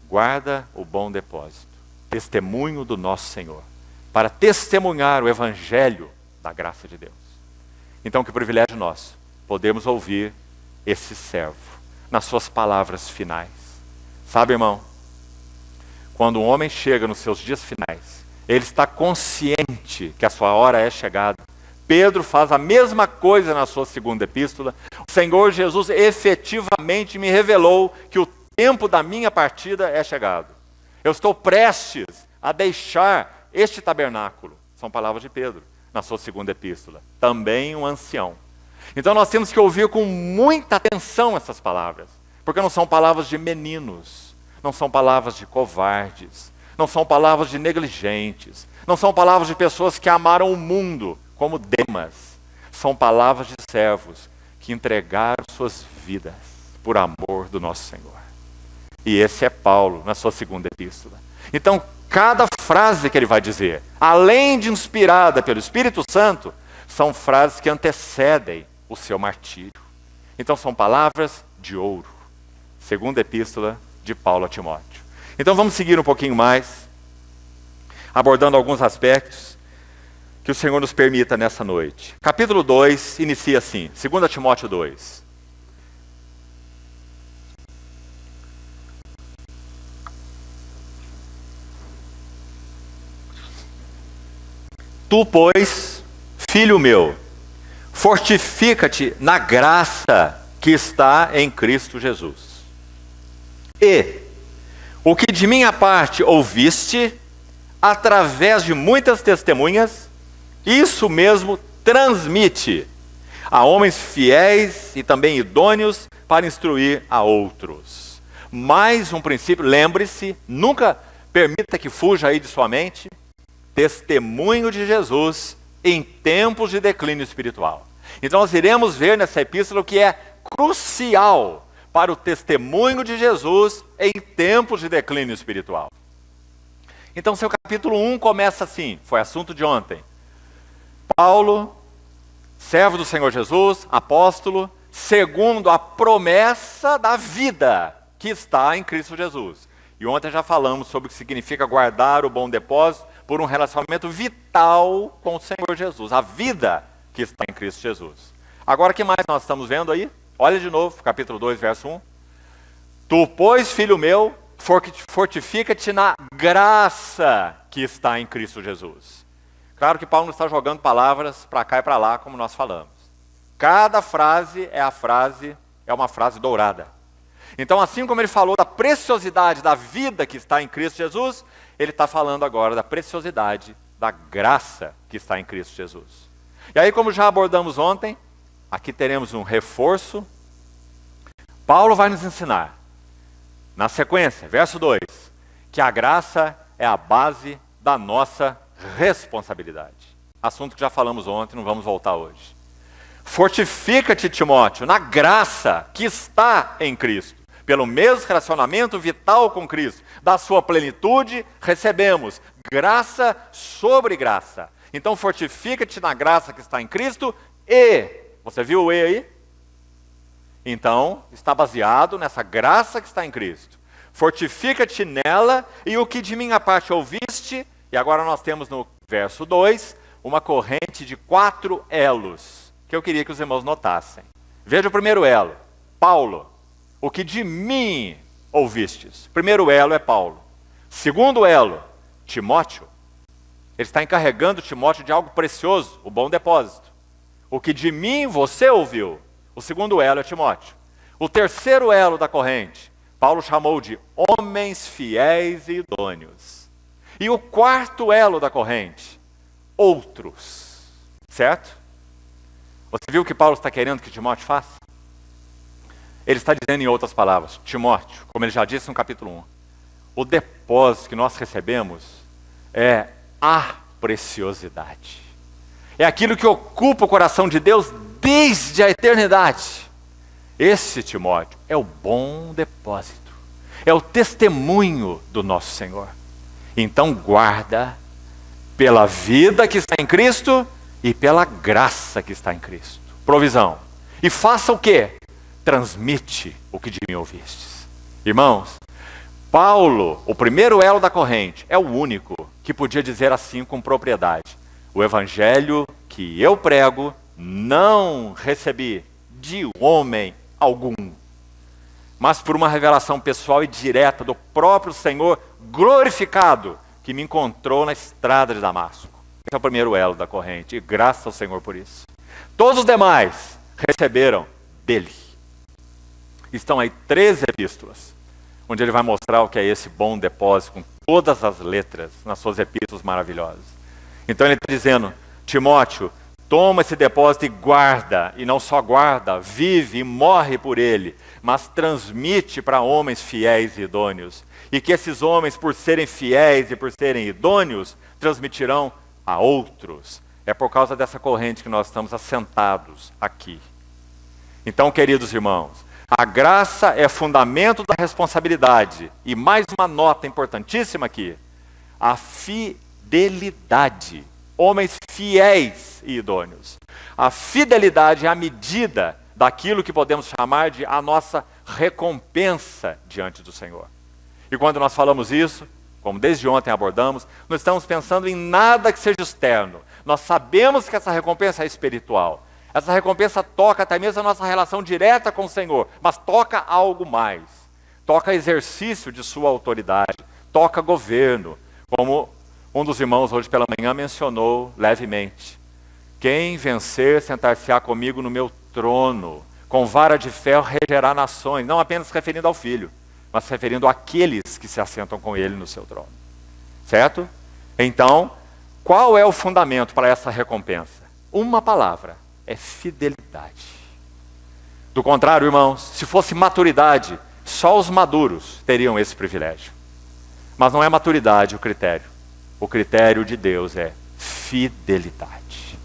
Guarda o bom depósito, testemunho do nosso Senhor, para testemunhar o evangelho da graça de Deus. Então, que privilégio nosso podemos ouvir esse servo nas suas palavras finais. Sabe, irmão, quando um homem chega nos seus dias finais, ele está consciente que a sua hora é chegada. Pedro faz a mesma coisa na sua segunda epístola. O Senhor Jesus efetivamente me revelou que o tempo da minha partida é chegado. Eu estou prestes a deixar este tabernáculo. São palavras de Pedro na sua segunda epístola. Também um ancião. Então nós temos que ouvir com muita atenção essas palavras, porque não são palavras de meninos, não são palavras de covardes, não são palavras de negligentes, não são palavras de pessoas que amaram o mundo como Demas. São palavras de servos que entregaram suas vidas por amor do nosso Senhor. E esse é Paulo na sua segunda epístola. Então, Cada frase que ele vai dizer, além de inspirada pelo Espírito Santo, são frases que antecedem o seu martírio. Então são palavras de ouro. Segunda epístola de Paulo a Timóteo. Então vamos seguir um pouquinho mais, abordando alguns aspectos que o Senhor nos permita nessa noite. Capítulo 2 inicia assim, 2 Timóteo 2. Tu, pois, filho meu, fortifica-te na graça que está em Cristo Jesus. E o que de minha parte ouviste, através de muitas testemunhas, isso mesmo transmite a homens fiéis e também idôneos para instruir a outros. Mais um princípio, lembre-se, nunca permita que fuja aí de sua mente, testemunho de Jesus em tempos de declínio espiritual. Então nós iremos ver nessa epístola o que é crucial para o testemunho de Jesus em tempos de declínio espiritual. Então seu capítulo 1 começa assim, foi assunto de ontem. Paulo, servo do Senhor Jesus, apóstolo, segundo a promessa da vida que está em Cristo Jesus. E ontem já falamos sobre o que significa guardar o bom depósito por um relacionamento vital com o Senhor Jesus, a vida que está em Cristo Jesus. Agora, o que mais nós estamos vendo aí? Olha de novo, capítulo 2, verso 1. Tu, pois, filho meu, fortifica-te na graça que está em Cristo Jesus. Claro que Paulo não está jogando palavras para cá e para lá, como nós falamos. Cada frase é uma frase dourada. Então, assim como ele falou da preciosidade da vida que está em Cristo Jesus, ele está falando agora da preciosidade da graça que está em Cristo Jesus. E aí, como já abordamos ontem, aqui teremos um reforço. Paulo vai nos ensinar, na sequência, verso 2, que a graça é a base da nossa responsabilidade. Assunto que já falamos ontem, não vamos voltar hoje. Fortifica-te, Timóteo, na graça que está em Cristo. Pelo mesmo relacionamento vital com Cristo, da sua plenitude, recebemos graça sobre graça. Então fortifica-te na graça que está em Cristo e, você viu o e aí? Então, está baseado nessa graça que está em Cristo. Fortifica-te nela e o que de minha parte ouviste, e agora nós temos no verso 2, uma corrente de 4 elos, que eu queria que os irmãos notassem. Veja o primeiro elo, Paulo. O que de mim ouvistes. Primeiro elo é Paulo. Segundo elo, Timóteo. Ele está encarregando Timóteo de algo precioso, o bom depósito. O que de mim você ouviu. O segundo elo é Timóteo. O terceiro elo da corrente, Paulo chamou de homens fiéis e idôneos. E o quarto elo da corrente, outros. Certo? Você viu o que Paulo está querendo que Timóteo faça? Ele está dizendo em outras palavras, Timóteo, como ele já disse no capítulo 1, o depósito que nós recebemos é a preciosidade. É aquilo que ocupa o coração de Deus desde a eternidade. Esse, Timóteo, é o bom depósito. É o testemunho do nosso Senhor. Então guarda pela vida que está em Cristo e pela graça que está em Cristo. Provisão. E faça o quê? Transmite o que de mim ouvistes. Irmãos, Paulo, o primeiro elo da corrente, é o único que podia dizer assim com propriedade: o evangelho que eu prego não recebi de homem algum, mas por uma revelação pessoal e direta do próprio Senhor glorificado que me encontrou na estrada de Damasco. Esse é o primeiro elo da corrente, e graças ao Senhor por isso. Todos os demais receberam dele. Estão aí 13 epístolas, onde ele vai mostrar o que é esse bom depósito, com todas as letras, nas suas epístolas maravilhosas. Então ele está dizendo, Timóteo, toma esse depósito e guarda, e não só guarda, vive e morre por ele, mas transmite para homens fiéis e idôneos. E que esses homens, por serem fiéis e por serem idôneos, transmitirão a outros. É por causa dessa corrente que nós estamos assentados aqui. Então, queridos irmãos, a graça é fundamento da responsabilidade. E mais uma nota importantíssima aqui. a fidelidade. Homens fiéis e idôneos. A fidelidade é a medida daquilo que podemos chamar de a nossa recompensa diante do Senhor. E quando nós falamos isso, como desde ontem abordamos, não estamos pensando em nada que seja externo. Nós sabemos que essa recompensa é espiritual. Essa recompensa toca até mesmo a nossa relação direta com o Senhor, mas toca algo mais. Toca exercício de sua autoridade, toca governo, como um dos irmãos hoje pela manhã mencionou levemente. Quem vencer, sentar-se-á comigo no meu trono, com vara de ferro regerá nações, não apenas se referindo ao Filho, mas se referindo àqueles que se assentam com ele no seu trono. Certo? Então, qual é o fundamento para essa recompensa? Uma palavra, é fidelidade. Do contrário, irmãos, se fosse maturidade, só os maduros teriam esse privilégio. Mas não é maturidade o critério. O critério de Deus é fidelidade.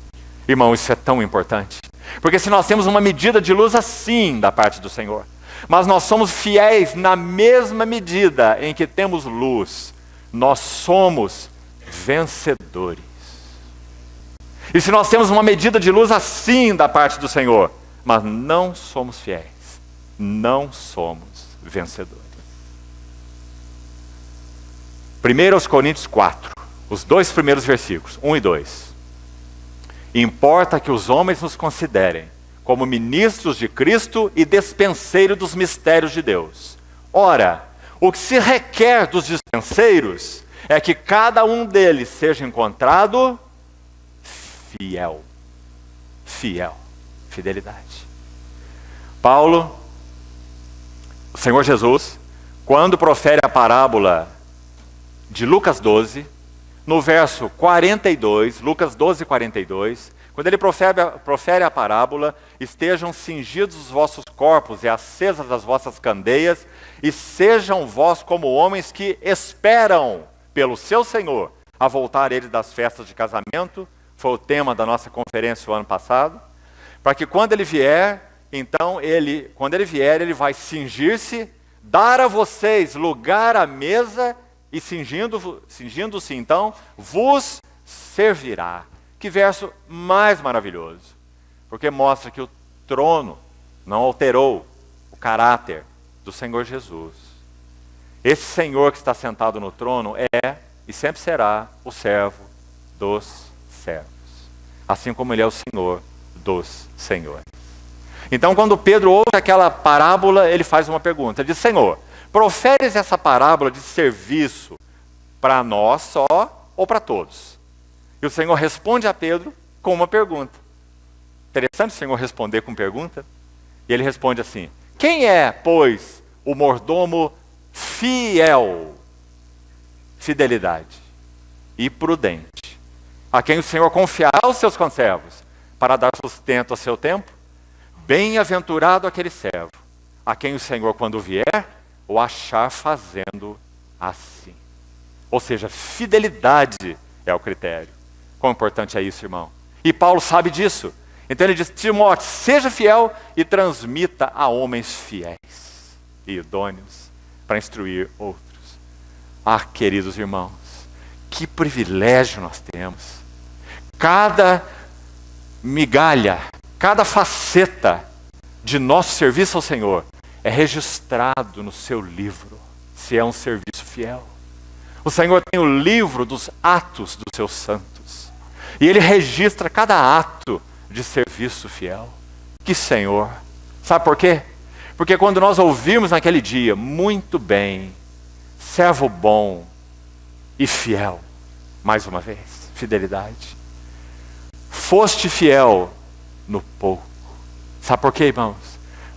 Irmão, isso é tão importante. Porque se nós temos uma medida de luz assim da parte do Senhor, mas nós somos fiéis na mesma medida em que temos luz, nós somos vencedores. E se nós temos uma medida de luz assim da parte do Senhor, mas não somos fiéis, não somos vencedores. 1 Coríntios 4, os 2 primeiros versículos, 1 e 2. Importa que os homens nos considerem como ministros de Cristo e despenseiros dos mistérios de Deus. Ora, o que se requer dos dispenseiros é que cada um deles seja encontrado fiel. Fiel. Fidelidade. Paulo, o Senhor Jesus, quando profere a parábola de Lucas 12, no verso 42, Lucas 12, 42, quando ele profere a parábola, estejam cingidos os vossos corpos e acesas as vossas candeias, e sejam vós como homens que esperam pelo seu Senhor a voltar ele das festas de casamento, foi o tema da nossa conferência o ano passado, para que quando ele vier, então quando ele vier, ele vai cingir-se, dar a vocês lugar à mesa, e cingindo-se então, vos servirá. Que verso mais maravilhoso. Porque mostra que o trono não alterou o caráter do Senhor Jesus. Esse Senhor que está sentado no trono é e sempre será o servo dos servos. Assim como ele é o Senhor dos senhores. Então quando Pedro ouve aquela parábola, ele faz uma pergunta. Ele diz: Senhor, proferes essa parábola de serviço para nós só ou para todos? E o Senhor responde a Pedro com uma pergunta. Interessante o Senhor responder com pergunta. E ele responde assim: quem é, pois, o mordomo fiel? Fidelidade e prudente, a quem o Senhor confiará os seus conservos para dar sustento a seu tempo? Bem-aventurado aquele servo, a quem o Senhor, quando vier, o achar fazendo assim. Ou seja, fidelidade é o critério. Quão importante é isso, irmão? E Paulo sabe disso. Então ele diz: Timóteo, seja fiel e transmita a homens fiéis e idôneos para instruir outros. Ah, queridos irmãos, que privilégio nós temos. Cada migalha, cada faceta de nosso serviço ao Senhor é registrado no seu livro, se é um serviço fiel. O Senhor tem o livro dos atos dos seus santos. E Ele registra cada ato de serviço fiel. Que Senhor! Sabe por quê? Porque quando nós ouvimos naquele dia, muito bem, servo bom e fiel, mais uma vez, fidelidade. Foste fiel no pouco. Sabe por quê, irmãos?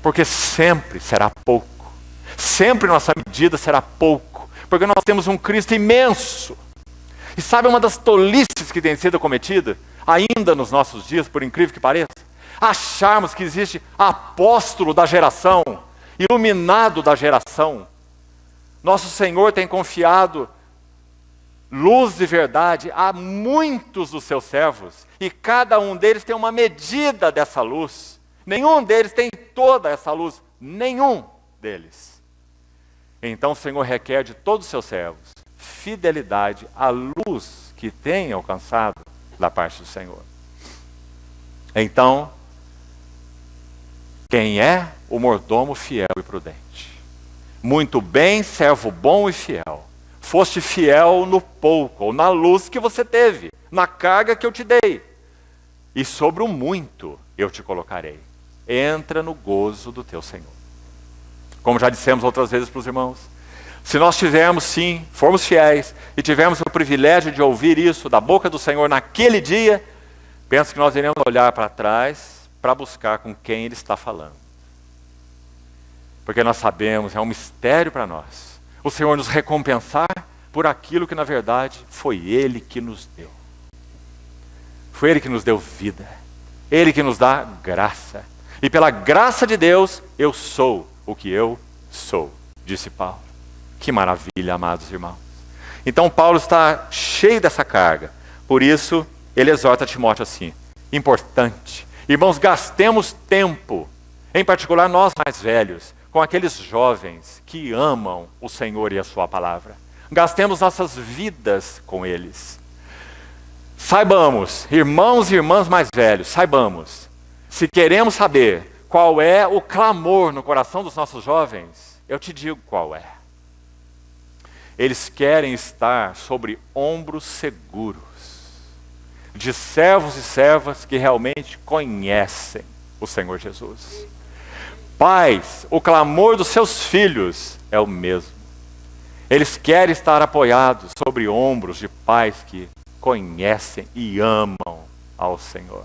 Porque sempre será pouco. Sempre nossa medida será pouco. Porque nós temos um Cristo imenso. E sabe uma das tolices que tem sido cometida, ainda nos nossos dias, por incrível que pareça? Acharmos que existe apóstolo da geração, iluminado da geração. Nosso Senhor tem confiado luz e verdade a muitos dos seus servos, e cada um deles tem uma medida dessa luz. Nenhum deles tem toda essa luz, nenhum deles. Então o Senhor requer de todos os seus servos fidelidade à luz que tem alcançado da parte do Senhor. Então, quem é o mordomo fiel e prudente? Muito bem, servo bom e fiel. Foste fiel no pouco, ou na luz que você teve, na carga que eu te dei. E sobre o muito eu te colocarei. Entra no gozo do teu Senhor. Como já dissemos outras vezes para os irmãos, se nós tivermos sim, formos fiéis, e tivermos o privilégio de ouvir isso da boca do Senhor naquele dia, penso que nós iremos olhar para trás para buscar com quem Ele está falando. Porque nós sabemos, é um mistério para nós, o Senhor nos recompensar por aquilo que na verdade foi Ele que nos deu. Foi Ele que nos deu vida. Ele que nos dá graça. E pela graça de Deus, eu sou o que eu sou, disse Paulo. Que maravilha, amados irmãos. Então Paulo está cheio dessa carga. Por isso, ele exorta Timóteo assim. Importante. Irmãos, gastemos tempo, em particular nós mais velhos, com aqueles jovens que amam o Senhor e a sua palavra. Gastemos nossas vidas com eles. Saibamos, irmãos e irmãs mais velhos, saibamos, se queremos saber qual é o clamor no coração dos nossos jovens, eu te digo qual é. Eles querem estar sobre ombros seguros, de servos e servas que realmente conhecem o Senhor Jesus. Pais, o clamor dos seus filhos é o mesmo. Eles querem estar apoiados sobre ombros de pais que conhecem e amam ao Senhor.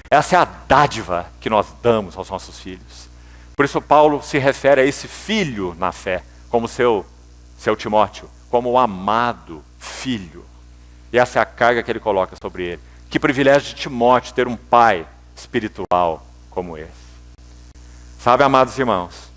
Essa é a dádiva que nós damos aos nossos filhos. Por isso Paulo se refere a esse filho na fé, como seu Timóteo, como o amado filho. E essa é a carga que ele coloca sobre ele. Que privilégio de Timóteo ter um pai espiritual como esse. Sabe, amados irmãos,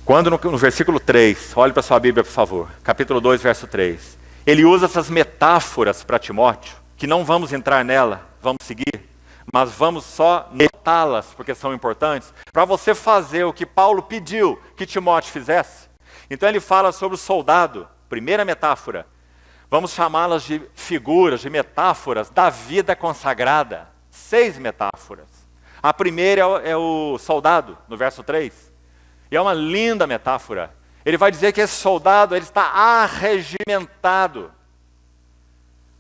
quando no versículo 3, olhe para sua Bíblia, por favor, capítulo 2, verso 3, ele usa essas metáforas para Timóteo, que não vamos entrar nela, vamos seguir, mas vamos só notá-las, porque são importantes, para você fazer o que Paulo pediu que Timóteo fizesse. Então ele fala sobre o soldado, primeira metáfora, vamos chamá-las de figuras, de metáforas da vida consagrada, 6 metáforas. A primeira é o soldado, no verso 3. E é uma linda metáfora. Ele vai dizer que esse soldado ele está arregimentado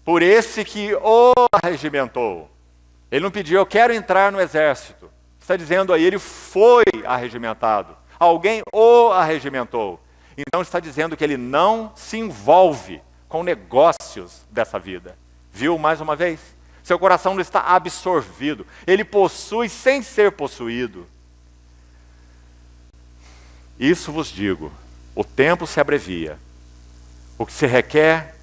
por esse que o arregimentou. Ele não pediu, eu quero entrar no exército. Está dizendo aí, ele foi arregimentado. Alguém o arregimentou. Então está dizendo que ele não se envolve com negócios dessa vida. Viu mais uma vez? Seu coração não está absorvido. Ele possui sem ser possuído. Isso vos digo, o tempo se abrevia. O que se requer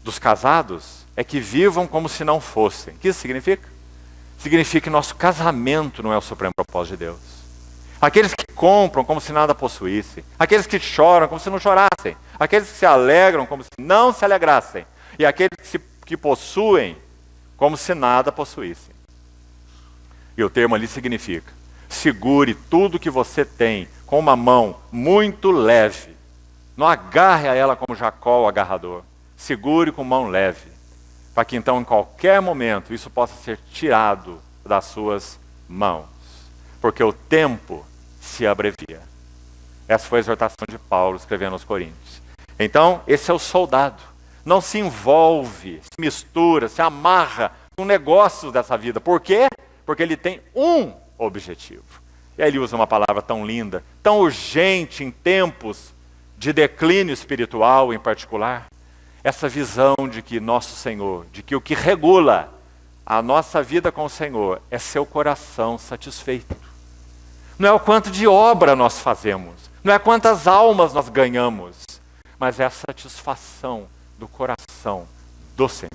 dos casados é que vivam como se não fossem. O que isso significa? Significa que nosso casamento não é o supremo propósito de Deus. Aqueles que compram como se nada possuíssem. Aqueles que choram como se não chorassem. Aqueles que se alegram como se não se alegrassem. E aqueles que possuem como se nada possuíssem. E o termo ali significa, segure tudo que você tem com uma mão muito leve. Não agarre a ela como Jacó o agarrador. Segure com mão leve. Para que então em qualquer momento isso possa ser tirado das suas mãos. Porque o tempo se abrevia. Essa foi a exortação de Paulo escrevendo aos Coríntios. Então, esse é o soldado. Não se envolve, se mistura, se amarra com negócios dessa vida. Por quê? Porque ele tem um objetivo. E aí ele usa uma palavra tão linda, tão urgente em tempos de declínio espiritual em particular. Essa visão de que nosso Senhor, de que o que regula a nossa vida com o Senhor é seu coração satisfeito. Não é o quanto de obra nós fazemos, não é quantas almas nós ganhamos, mas é a satisfação do coração do Senhor.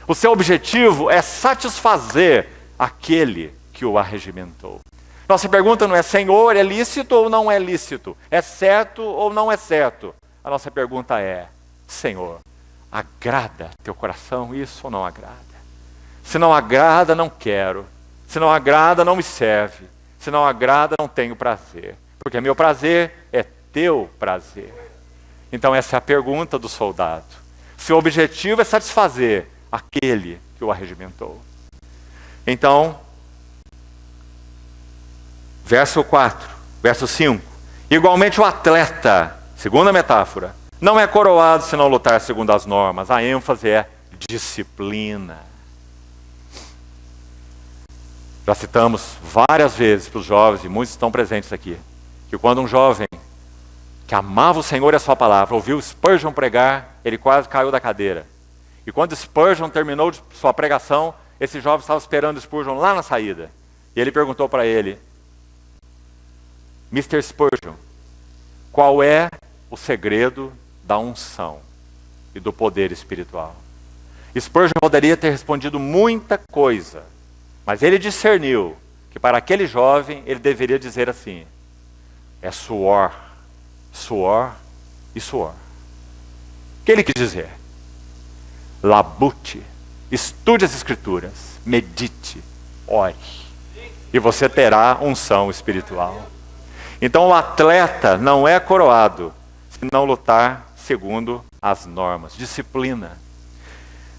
O seu objetivo é satisfazer aquele que o arregimentou. Nossa pergunta não é, Senhor, é lícito ou não é lícito? É certo ou não é certo? A nossa pergunta é, Senhor, agrada teu coração isso ou não agrada? Se não agrada, não quero. Se não agrada, não me serve. Se não agrada, não tenho prazer. Porque meu prazer é teu prazer. Então essa é a pergunta do soldado. Seu objetivo é satisfazer aquele que o arregimentou. Então, verso 5. Igualmente o atleta, segunda metáfora, não é coroado se não lutar segundo as normas. A ênfase é disciplina. Já citamos várias vezes para os jovens, e muitos estão presentes aqui, que quando um jovem que amava o Senhor e a sua palavra ouviu Spurgeon pregar, ele quase caiu da cadeira. E quando Spurgeon terminou de sua pregação, esse jovem estava esperando Spurgeon lá na saída. E ele perguntou para ele: Mr. Spurgeon, qual é o segredo da unção e do poder espiritual? Spurgeon poderia ter respondido muita coisa, mas ele discerniu que para aquele jovem ele deveria dizer assim: é suor, suor e suor. O que ele quis dizer? Labute, estude as escrituras, medite, ore, e você terá unção espiritual. Então o atleta não é coroado se não lutar segundo as normas. Disciplina.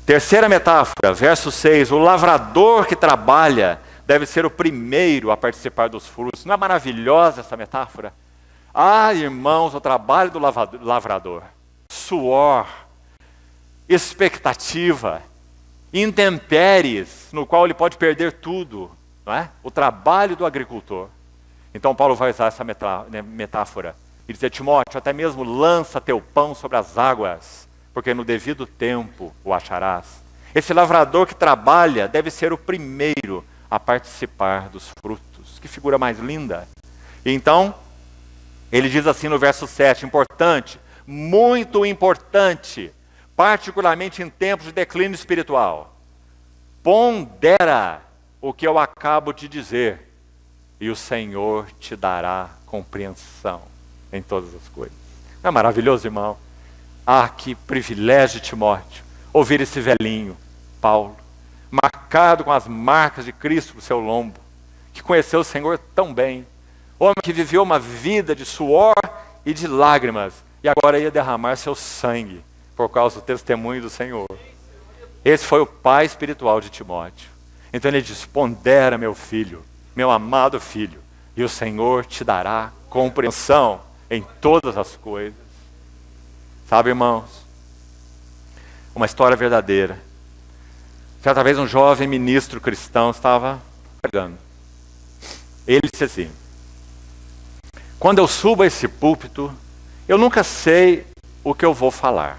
Terceira metáfora, verso 6. O lavrador que trabalha deve ser o primeiro a participar dos frutos. Não é maravilhosa essa metáfora? Ah, irmãos, o trabalho do lavrador. Suor, expectativa, intempéries, no qual ele pode perder tudo. Não é? O trabalho do agricultor. Então Paulo vai usar essa metáfora e dizer: Timóteo, até mesmo lança teu pão sobre as águas, porque no devido tempo o acharás. Esse lavrador que trabalha deve ser o primeiro a participar dos frutos. Que figura mais linda! E então, ele diz assim no verso 7, importante, muito importante, particularmente em tempos de declínio espiritual. Pondera o que eu acabo de dizer, e o Senhor te dará compreensão em todas as coisas. Não é maravilhoso, irmão? Ah, que privilégio, Timóteo, ouvir esse velhinho, Paulo, marcado com as marcas de Cristo no seu lombo, que conheceu o Senhor tão bem, homem que viveu uma vida de suor e de lágrimas, e agora ia derramar seu sangue por causa do testemunho do Senhor. Esse foi o pai espiritual de Timóteo. Então ele diz: pondera, meu filho, meu amado filho, e o Senhor te dará compreensão em todas as coisas. Sabe, irmãos, uma história verdadeira. Certa vez um jovem ministro cristão estava pregando. Ele disse assim: quando eu subo a esse púlpito, eu nunca sei o que eu vou falar.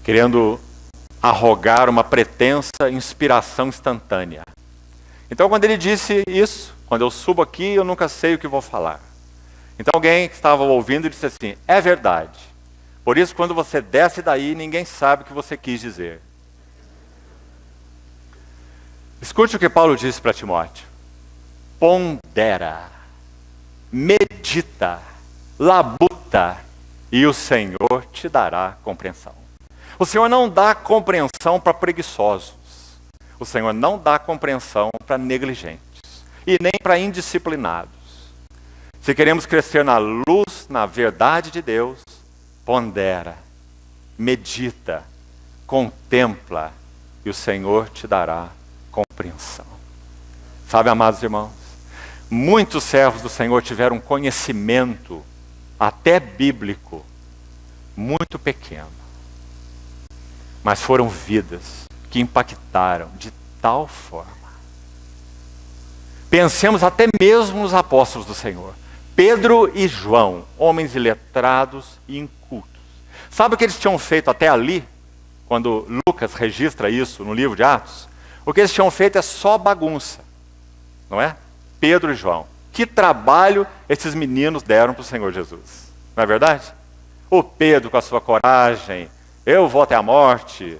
Querendo arrogar uma pretensa inspiração instantânea. Então, quando ele disse isso, quando eu subo aqui, eu nunca sei o que vou falar. Então, alguém que estava ouvindo disse assim: é verdade. Por isso, quando você desce daí, ninguém sabe o que você quis dizer. Escute o que Paulo disse para Timóteo: pondera, medita, labuta, e o Senhor te dará compreensão. O Senhor não dá compreensão para preguiçosos. O Senhor não dá compreensão para negligentes e nem para indisciplinados. Se queremos crescer na luz, na verdade de Deus, pondera, medita, contempla, e o Senhor te dará compreensão. Sabe, amados irmãos, muitos servos do Senhor tiveram conhecimento, até bíblico, muito pequeno. Mas foram vidas que impactaram de tal forma. Pensemos até mesmo nos apóstolos do Senhor. Pedro e João, homens iletrados e incultos. Sabe o que eles tinham feito até ali? Quando Lucas registra isso no livro de Atos? O que eles tinham feito é só bagunça. Não é? Pedro e João. Que trabalho esses meninos deram para o Senhor Jesus. Não é verdade? O Pedro com a sua coragem, eu vou até a morte.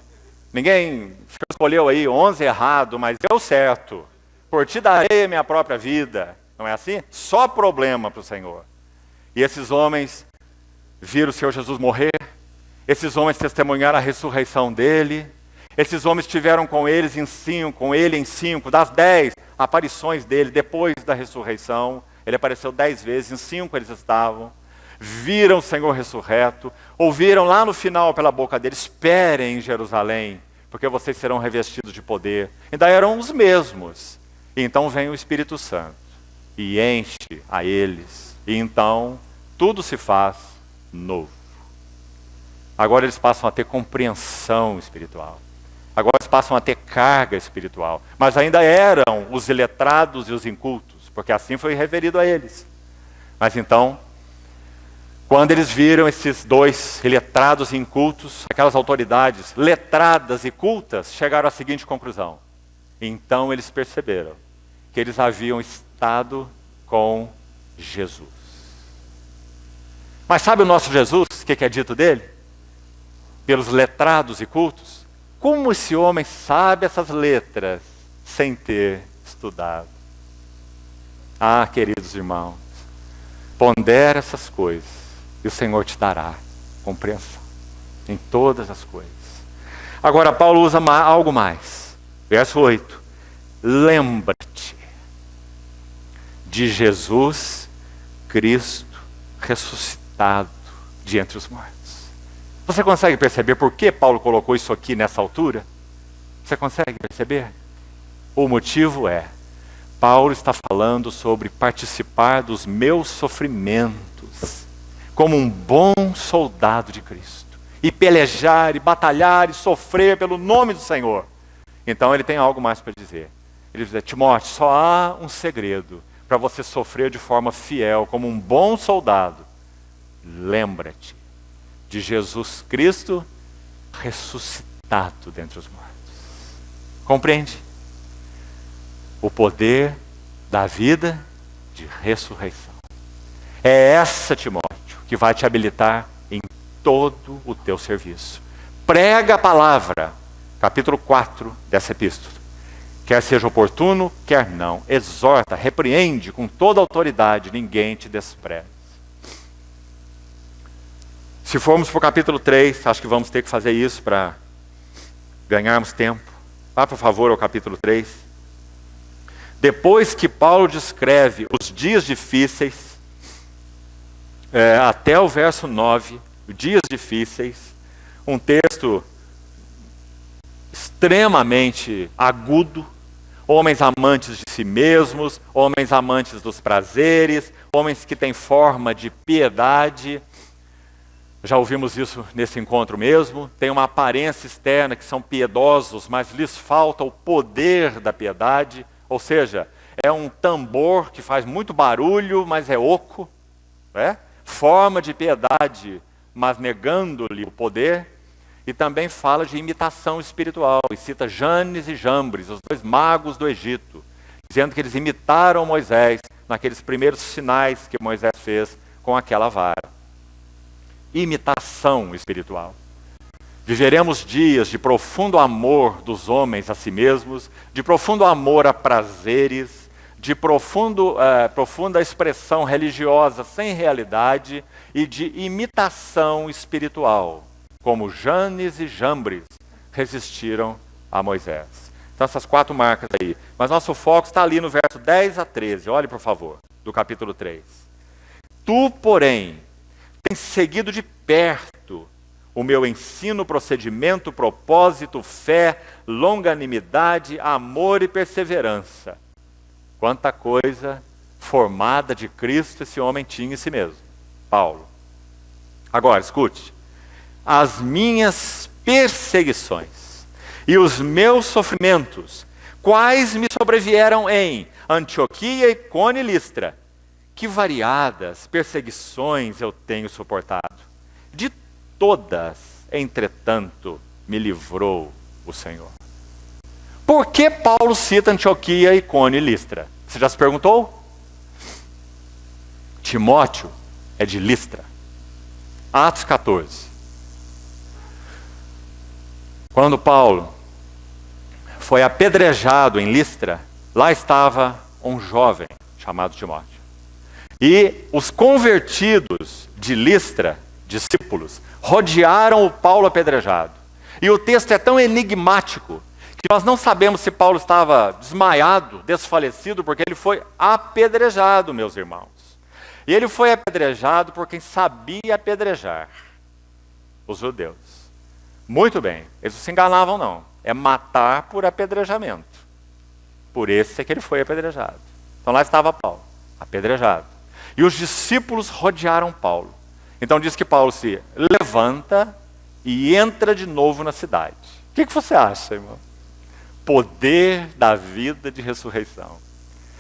Ninguém escolheu aí 11 errado, mas eu certo. Por ti darei a minha própria vida. Não é assim? Só problema para o Senhor. E esses homens viram o Senhor Jesus morrer. Esses homens testemunharam a ressurreição dele. Esses homens estiveram com ele em 5, das 10 aparições dele depois da ressurreição. Ele apareceu 10 vezes, em 5 eles estavam. viram o Senhor ressurreto, ouviram lá no final pela boca dele: esperem em Jerusalém, porque vocês serão revestidos de poder. Ainda eram os mesmos. E então vem o Espírito Santo e enche a eles. E então tudo se faz novo. Agora eles passam a ter compreensão espiritual. Agora eles passam a ter carga espiritual. Mas ainda eram os iletrados e os incultos, porque assim foi referido a eles. Mas então, quando eles viram esses dois iletrados e incultos, aquelas autoridades letradas e cultas chegaram à seguinte conclusão. Então eles perceberam que eles haviam estado com Jesus. Mas sabe o nosso Jesus, o que é dito dele? Pelos letrados e cultos? Como esse homem sabe essas letras sem ter estudado? Ah, queridos irmãos, pondera essas coisas e o Senhor te dará compreensão em todas as coisas. Agora Paulo usa algo mais. Verso 8. Lembra-te de Jesus Cristo ressuscitado de entre os mortos. Você consegue perceber por que Paulo colocou isso aqui nessa altura? Você consegue perceber? O motivo é: Paulo está falando sobre participar dos meus sofrimentos como um bom soldado de Cristo, e pelejar, e batalhar, e sofrer pelo nome do Senhor. Então ele tem algo mais para dizer. Ele diz: Timóteo, só há um segredo para você sofrer de forma fiel, como um bom soldado. Lembra-te de Jesus Cristo ressuscitado dentre os mortos. Compreende? O poder da vida de ressurreição. É essa, Timóteo, que vai te habilitar em todo o teu serviço. Prega a palavra, capítulo 4 dessa epístola. Quer seja oportuno, quer não. Exorta, repreende com toda autoridade, ninguém te despreze. Se formos para o capítulo 3, acho que vamos ter que fazer isso para ganharmos tempo. Vá, por favor, ao capítulo 3. Depois que Paulo descreve os dias difíceis, até o verso 9, dias difíceis, um texto extremamente agudo, homens amantes de si mesmos, homens amantes dos prazeres, homens que têm forma de piedade. Já ouvimos isso nesse encontro mesmo. Tem uma aparência externa que são piedosos, mas lhes falta o poder da piedade. Ou seja, é um tambor que faz muito barulho, mas é oco. Forma de piedade, mas negando-lhe o poder. E também fala de imitação espiritual. E cita Janes e Jambres, os dois magos do Egito, dizendo que eles imitaram Moisés naqueles primeiros sinais que Moisés fez com aquela vara. Imitação espiritual. Viveremos dias de profundo amor dos homens a si mesmos, de profundo amor a prazeres, de profunda expressão religiosa sem realidade e de imitação espiritual, como Janes e Jambres resistiram a Moisés. Então essas 4 marcas aí. Mas nosso foco está ali no verso 10 a 13. Olhe, por favor, do capítulo 3. Tu, porém, tens seguido de perto o meu ensino, procedimento, propósito, fé, longanimidade, amor e perseverança. Quanta coisa formada de Cristo esse homem tinha em si mesmo. Paulo. Agora, escute. As minhas perseguições e os meus sofrimentos, quais me sobrevieram em Antioquia, Icônio e Listra, que variadas perseguições eu tenho suportado. De todas, entretanto, me livrou o Senhor. Por que Paulo cita Antioquia, Icônio e Listra? Você já se perguntou? Timóteo é de Listra. Atos 14. Quando Paulo foi apedrejado em Listra, lá estava um jovem chamado Timóteo. E os convertidos de Listra, discípulos, rodearam o Paulo apedrejado. E o texto é tão enigmático que nós não sabemos se Paulo estava desmaiado, desfalecido, porque ele foi apedrejado, meus irmãos. E ele foi apedrejado por quem sabia apedrejar, os judeus. Muito bem, eles não se enganavam não, é matar por apedrejamento. Por esse é que ele foi apedrejado. Então lá estava Paulo, apedrejado. E os discípulos rodearam Paulo. Então diz que Paulo se levanta e entra de novo na cidade. O que você acha, irmão? Poder da vida de ressurreição.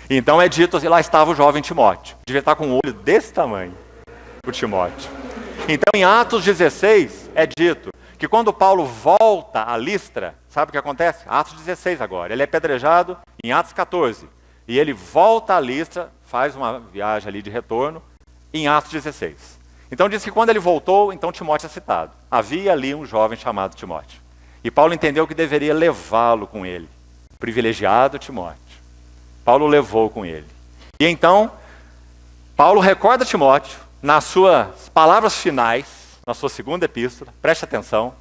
Então é dito assim, lá estava o jovem Timóteo. Devia estar com um olho desse tamanho, o Timóteo. Então em Atos 16 é dito que quando Paulo volta a Listra, sabe o que acontece? Atos 16 agora, ele é apedrejado em Atos 14. E ele volta a Listra, faz uma viagem ali de retorno, em Atos 16. Então diz que quando ele voltou, então Timóteo é citado. Havia ali um jovem chamado Timóteo. E Paulo entendeu que deveria levá-lo com ele. Privilegiado Timóteo. Paulo levou com ele. E então, Paulo recorda Timóteo, nas suas palavras finais, na sua segunda epístola, preste atenção,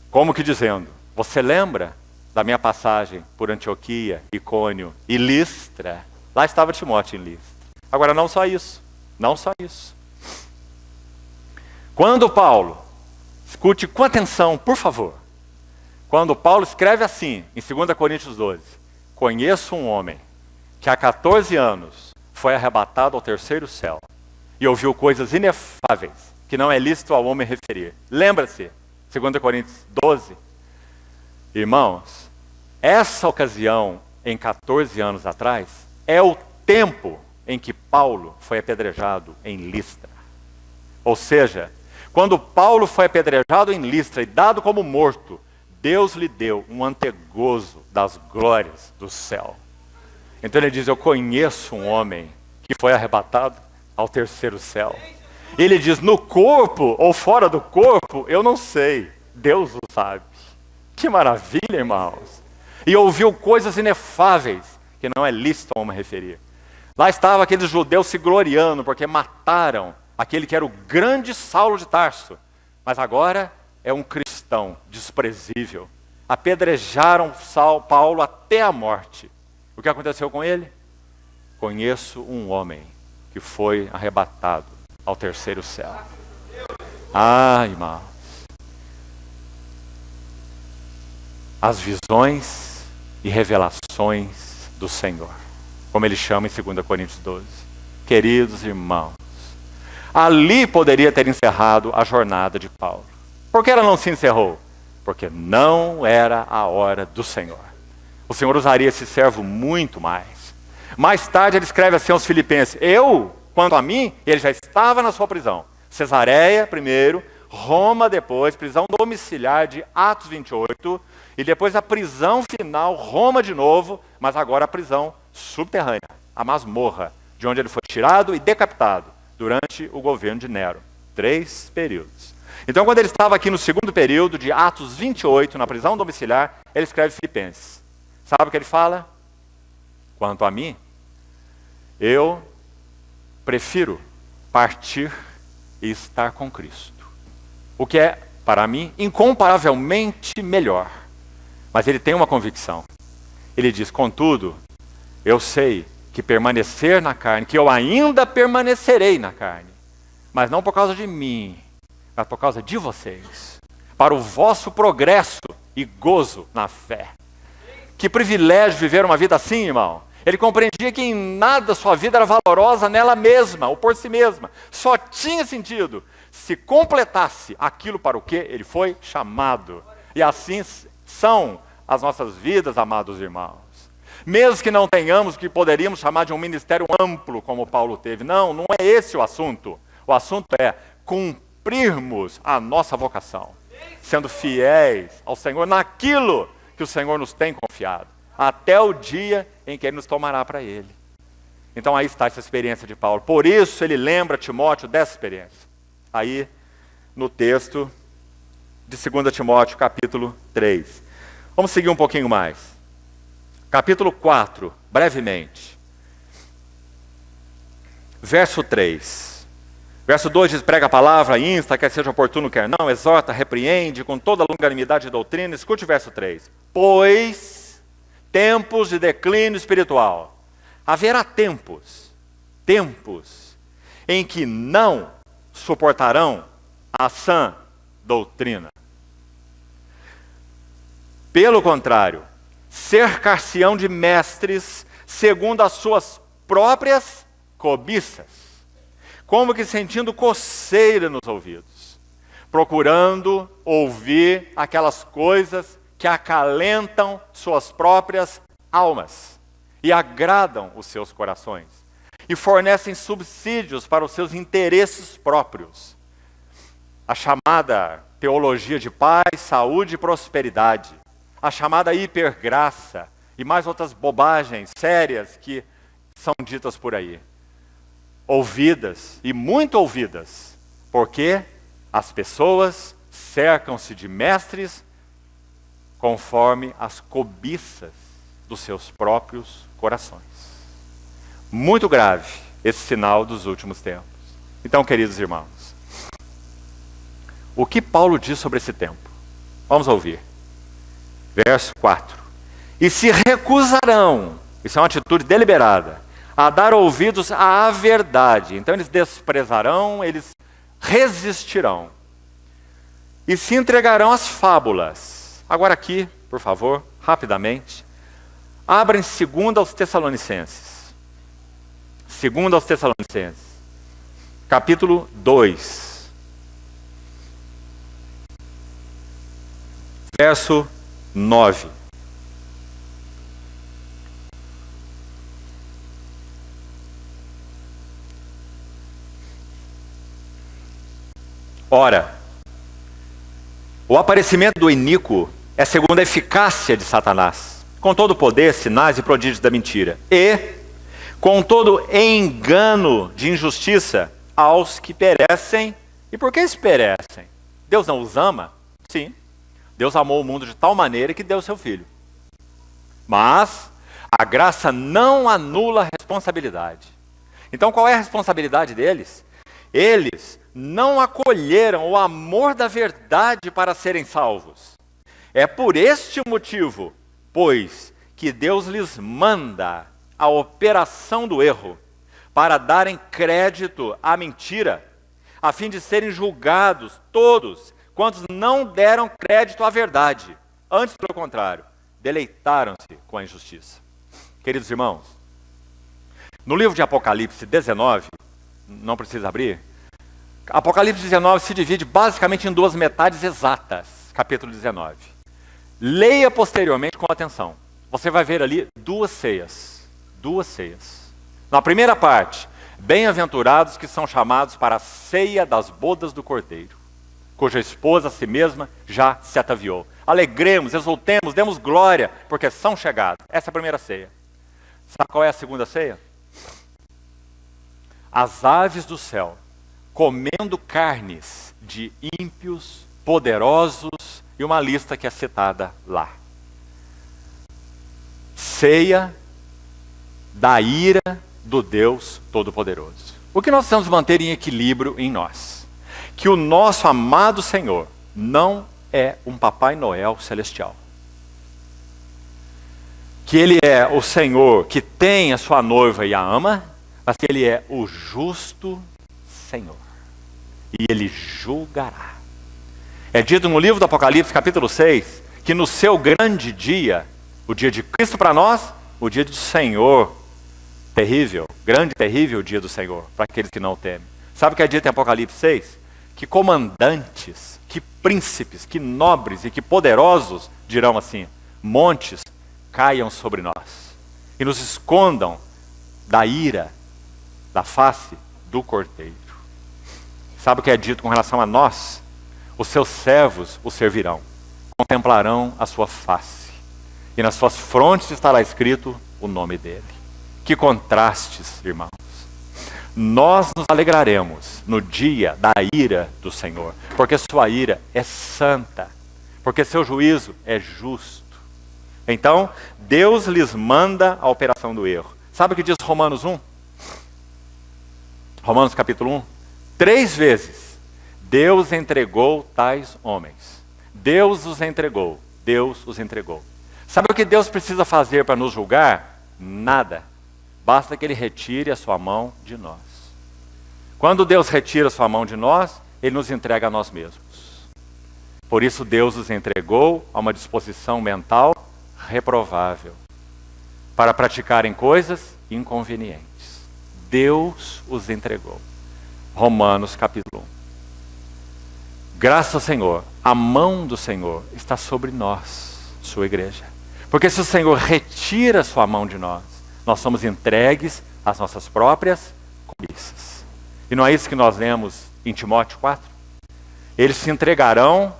como que dizendo, você lembra da minha passagem por Antioquia, Icônio e Listra? Lá estava Timóteo em Listra. Agora não só isso, não só isso. Quando Paulo, escute com atenção, por favor, quando Paulo escreve assim, em 2 Coríntios 12, conheço um homem que há 14 anos foi arrebatado ao terceiro céu e ouviu coisas inefáveis que não é lícito ao homem referir. Lembra-se, 2 Coríntios 12? Irmãos, essa ocasião, em 14 anos atrás, é o tempo em que Paulo foi apedrejado em Listra. Ou seja, quando Paulo foi apedrejado em Listra e dado como morto, Deus lhe deu um antegozo das glórias do céu. Então ele diz, eu conheço um homem que foi arrebatado ao terceiro céu. Ele diz, no corpo ou fora do corpo, eu não sei. Deus o sabe. Que maravilha, irmãos. E ouviu coisas inefáveis, que não é lícito a uma referir. Lá estava aqueles judeus se gloriando, porque mataram aquele que era o grande Saulo de Tarso. Mas agora é um cristão desprezível. Apedrejaram Paulo até a morte. O que aconteceu com ele? Conheço um homem que foi arrebatado ao terceiro céu. Ah, irmãos. As visões e revelações do Senhor, como ele chama em 2 Coríntios 12. Queridos irmãos, ali poderia ter encerrado a jornada de Paulo. Por que ela não se encerrou? Porque não era a hora do Senhor. O Senhor usaria esse servo muito mais. Mais tarde ele escreve assim aos Filipenses, eu, quanto a mim, ele já estava na sua prisão. Cesareia primeiro, Roma depois, prisão domiciliar de Atos 28, e depois a prisão final, Roma de novo, mas agora a prisão subterrânea, a masmorra, de onde ele foi tirado e decapitado durante o governo de Nero. 3 períodos. Então quando ele estava aqui no segundo período de Atos 28, na prisão domiciliar, ele escreve Filipenses. Sabe o que ele fala? Quanto a mim, eu prefiro partir e estar com Cristo. O que é, para mim, incomparavelmente melhor. Mas ele tem uma convicção. Ele diz, contudo, eu sei que permanecer na carne, que eu ainda permanecerei na carne, mas não por causa de mim, mas por causa de vocês, para o vosso progresso e gozo na fé. Que privilégio viver uma vida assim, irmão. Ele compreendia que em nada sua vida era valorosa nela mesma, ou por si mesma. Só tinha sentido se completasse aquilo para o que ele foi chamado. E assim são as nossas vidas, amados irmãos. Mesmo que não tenhamos o que poderíamos chamar de um ministério amplo, como Paulo teve. Não, não é esse o assunto. O assunto é cumprirmos a nossa vocação, sendo fiéis ao Senhor naquilo que o Senhor nos tem confiado, até o dia em que Ele nos tomará para Ele. Então aí está essa experiência de Paulo. Por isso ele lembra Timóteo dessa experiência. Aí, no texto de 2 Timóteo, capítulo 3. Vamos seguir um pouquinho mais. Capítulo 4, brevemente. Verso 3. Verso 2 diz, prega a palavra, insta, quer seja oportuno, quer não, exorta, repreende, com toda a longanimidade de doutrina. Escute o verso 3. Pois tempos de declínio espiritual. Haverá tempos em que não suportarão a sã doutrina. Pelo contrário, cercar-se-ão de mestres segundo as suas próprias cobiças, como que sentindo coceira nos ouvidos, procurando ouvir aquelas coisas que acalentam suas próprias almas e agradam os seus corações, e fornecem subsídios para os seus interesses próprios. A chamada teologia de paz, saúde e prosperidade, a chamada hipergraça e mais outras bobagens sérias que são ditas por aí. Ouvidas, e muito ouvidas, porque as pessoas cercam-se de mestres conforme as cobiças dos seus próprios corações. Muito grave esse sinal dos últimos tempos. Então, queridos irmãos, o que Paulo diz sobre esse tempo? Vamos ouvir. Verso 4. E se recusarão, isso é uma atitude deliberada, a dar ouvidos à verdade. Então eles desprezarão, eles resistirão. E se entregarão às fábulas. Agora aqui, por favor, rapidamente, abra em 2 aos Tessalonicenses. 2 aos Tessalonicenses, capítulo 2. Verso 9. Ora, o aparecimento do iníquo é segundo a eficácia de Satanás, com todo o poder, sinais e prodígios da mentira, e com todo engano de injustiça aos que perecem. E por que eles perecem? Deus não os ama? Sim. Deus amou o mundo de tal maneira que deu o seu Filho. Mas a graça não anula a responsabilidade. Então qual é a responsabilidade deles? Eles não acolheram o amor da verdade para serem salvos. É por este motivo, pois, que Deus lhes manda a operação do erro, para darem crédito à mentira, a fim de serem julgados todos quantos não deram crédito à verdade. Antes, pelo contrário, deleitaram-se com a injustiça. Queridos irmãos, no livro de Apocalipse 19, não precisa abrir, Apocalipse 19 se divide basicamente em duas metades exatas, capítulo 19. Leia posteriormente com atenção. Você vai ver ali duas ceias. Na primeira parte, bem-aventurados que são chamados para a ceia das bodas do Cordeiro, cuja esposa a si mesma já se ataviou. Alegremos, exultemos, demos glória, porque são chegados. Essa é a primeira ceia. Sabe qual é a segunda ceia? As aves do céu, comendo carnes de ímpios, poderosos, e uma lista que é citada lá. Ceia da ira do Deus Todo-Poderoso. O que nós precisamos manter em equilíbrio em nós? Que o nosso amado Senhor não é um Papai Noel celestial. Que Ele é o Senhor que tem a sua noiva e a ama, mas que Ele é o justo Senhor. E Ele julgará. É dito no livro do Apocalipse, capítulo 6, que no seu grande dia, o dia de Cristo para nós, o dia do Senhor, terrível, grande e terrível dia do Senhor, para aqueles que não o temem. Sabe o que é dito em Apocalipse 6? Que comandantes, que príncipes, que nobres e que poderosos dirão assim: montes caiam sobre nós e nos escondam da ira, da face do Cordeiro. Sabe o que é dito com relação a nós? Os seus servos o servirão, contemplarão a sua face, e nas suas frontes estará escrito o nome dele. Que contrastes, irmãos! Nós nos alegraremos no dia da ira do Senhor, porque sua ira é santa, porque seu juízo é justo. Então, Deus lhes manda a operação do erro. Sabe o que diz Romanos 1? Romanos capítulo 1. 3 vezes Deus entregou tais homens. Deus os entregou. Deus os entregou. Sabe o que Deus precisa fazer para nos julgar? Nada. Basta que Ele retire a sua mão de nós. Quando Deus retira sua mão de nós, Ele nos entrega a nós mesmos. Por isso Deus os entregou a uma disposição mental reprovável, para praticarem coisas inconvenientes. Deus os entregou. Romanos capítulo 1. Graças ao Senhor, a mão do Senhor está sobre nós, sua igreja. Porque se o Senhor retira sua mão de nós, nós somos entregues às nossas próprias cobiças. E não é isso que nós lemos em Timóteo 4? Eles se entregarão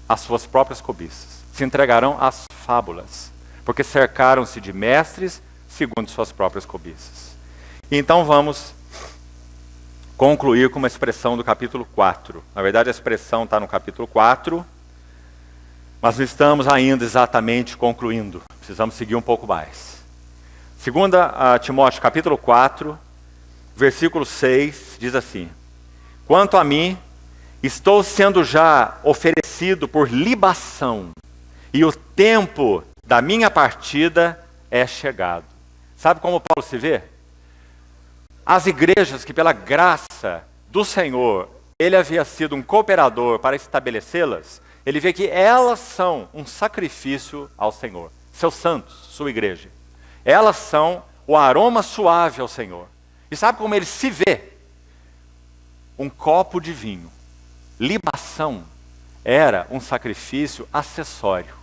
às suas próprias cobiças, se entregarão às fábulas, porque cercaram-se de mestres segundo suas próprias cobiças. E então vamos concluir com uma expressão do capítulo 4. Na verdade, a expressão está no capítulo 4, mas não estamos ainda exatamente concluindo. Precisamos seguir um pouco mais. Segunda a Timóteo, capítulo 4, versículo 6, diz assim: quanto a mim, estou sendo já oferecido por libação, e o tempo da minha partida é chegado. Sabe como Paulo se vê? As igrejas que pela graça do Senhor, ele havia sido um cooperador para estabelecê-las, ele vê que elas são um sacrifício ao Senhor. Seus santos, sua igreja. Elas são o aroma suave ao Senhor. E sabe como ele se vê? Um copo de vinho. Libação era um sacrifício acessório.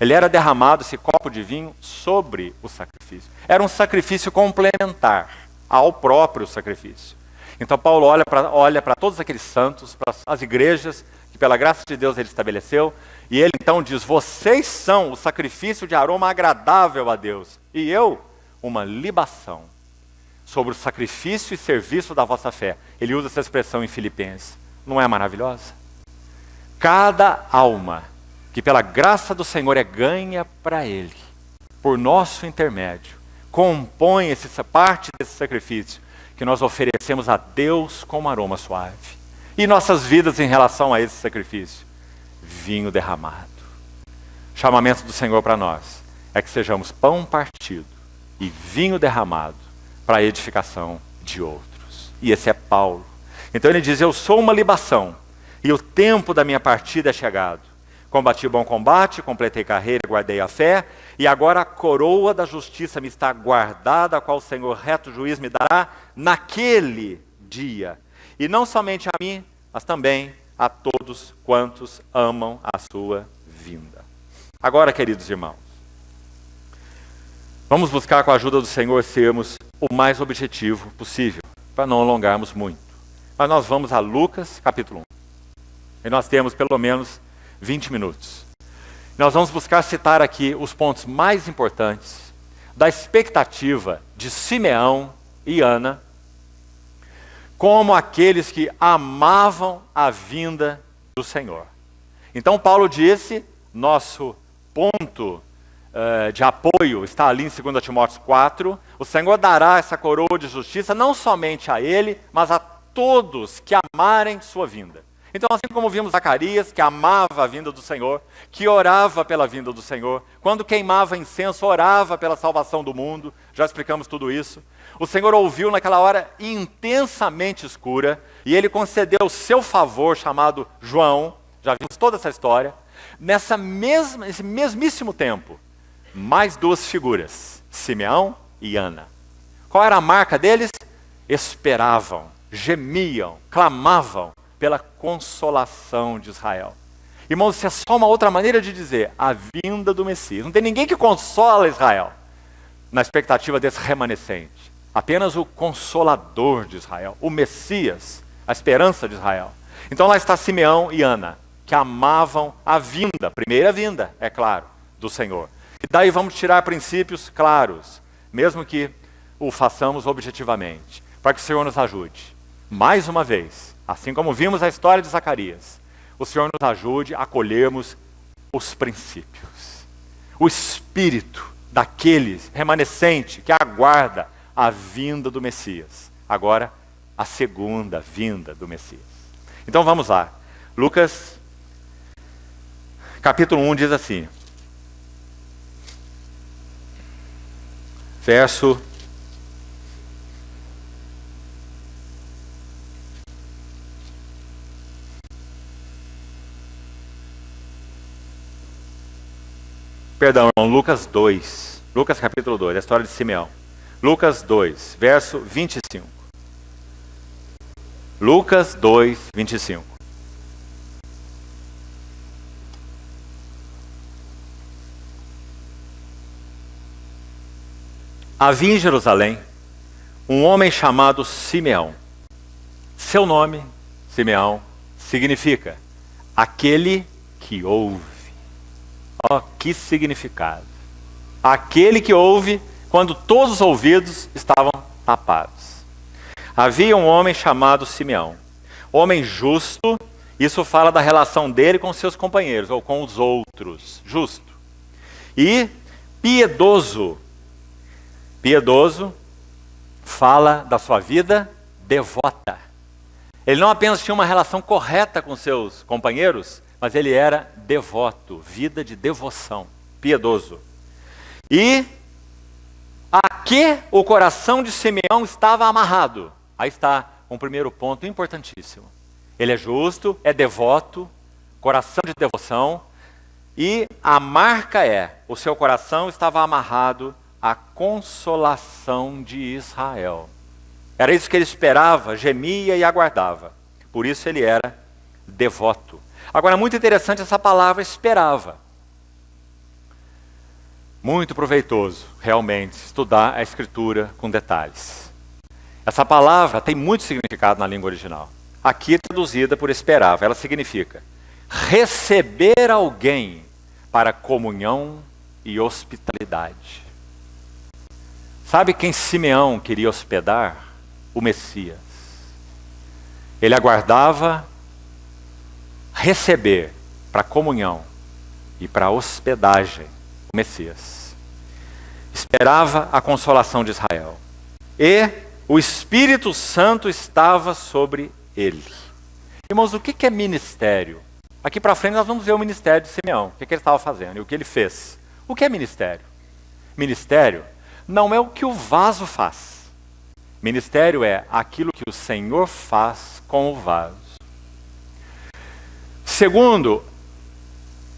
Ele era derramado, esse copo de vinho, sobre o sacrifício. Era um sacrifício complementar ao próprio sacrifício. Então Paulo olha para todos aqueles santos, para as igrejas que pela graça de Deus ele estabeleceu, e ele então diz: vocês são o sacrifício de aroma agradável a Deus, e eu, uma libação sobre o sacrifício e serviço da vossa fé. Ele usa essa expressão em Filipenses. Não é maravilhosa? Cada alma que pela graça do Senhor é ganha para Ele, por nosso intermédio, compõe essa parte desse sacrifício que nós oferecemos a Deus como aroma suave. E nossas vidas em relação a esse sacrifício? Vinho derramado. O chamamento do Senhor para nós é que sejamos pão partido e vinho derramado para a edificação de outros. E esse é Paulo. Então ele diz: eu sou uma libação e o tempo da minha partida é chegado. Combati o bom combate, completei carreira, guardei a fé, e agora a coroa da justiça me está guardada, a qual o Senhor reto juiz me dará naquele dia. E não somente a mim, mas também a todos quantos amam a sua vinda. Agora, queridos irmãos, vamos buscar com a ajuda do Senhor sermos o mais objetivo possível, para não alongarmos muito. Mas nós vamos a Lucas capítulo 1. E nós temos pelo menos 20 minutos. Nós vamos buscar citar aqui os pontos mais importantes da expectativa de Simeão e Ana como aqueles que amavam a vinda do Senhor. Então Paulo disse, nosso ponto de apoio está ali em 2 Timóteo 4, o Senhor dará essa coroa de justiça não somente a ele, mas a todos que amarem sua vinda. Então, assim como vimos Zacarias, que amava a vinda do Senhor, que orava pela vinda do Senhor, quando queimava incenso, orava pela salvação do mundo, já explicamos tudo isso. O Senhor ouviu naquela hora intensamente escura, e ele concedeu o seu favor, chamado João, já vimos toda essa história. Nesse mesmíssimo tempo, mais duas figuras, Simeão e Ana. Qual era a marca deles? Esperavam, gemiam, clamavam pela consolação de Israel. Irmãos, isso é só uma outra maneira de dizer a vinda do Messias. Não tem ninguém que consola Israel na expectativa desse remanescente. Apenas o Consolador de Israel, o Messias, a esperança de Israel. Então lá está Simeão e Ana, que amavam a vinda, a primeira vinda, é claro, do Senhor. E daí vamos tirar princípios claros, mesmo que o façamos objetivamente, para que o Senhor nos ajude. Mais uma vez, assim como vimos a história de Zacarias, o Senhor nos ajude a acolhermos os princípios. O espírito daqueles remanescente que aguarda a vinda do Messias. Agora, a segunda vinda do Messias. Então vamos lá. Lucas, capítulo 1 diz assim. Perdão, irmão, Lucas 2. Lucas capítulo 2, a história de Simeão. Lucas 2, verso 25. Lucas 2, 25. Havia em Jerusalém um homem chamado Simeão. Seu nome, Simeão, significa aquele que ouve. Ó, que significado. Aquele que ouve quando todos os ouvidos estavam tapados. Havia um homem chamado Simeão. Homem justo, isso fala da relação dele com seus companheiros, ou com os outros. Justo. E piedoso. Piedoso fala da sua vida devota. Ele não apenas tinha uma relação correta com seus companheiros, mas ele era devoto, vida de devoção, piedoso. E a que o coração de Simeão estava amarrado? Aí está um primeiro ponto importantíssimo. Ele é justo, é devoto, coração de devoção, e a marca é, o seu coração estava amarrado à consolação de Israel. Era isso que ele esperava, gemia e aguardava. Por isso ele era devoto. Agora, muito interessante essa palavra esperava. Muito proveitoso, realmente, estudar a Escritura com detalhes. Essa palavra tem muito significado na língua original. Aqui traduzida por esperava, ela significa receber alguém para comunhão e hospitalidade. Sabe quem Simeão queria hospedar? O Messias. Ele aguardava receber para comunhão e para hospedagem o Messias. Esperava a consolação de Israel. E o Espírito Santo estava sobre ele. Irmãos, o que é ministério? Aqui para frente nós vamos ver o ministério de Simeão. O que ele estava fazendo e o que ele fez. O que é ministério? Ministério não é o que o vaso faz. Ministério é aquilo que o Senhor faz com o vaso. Segundo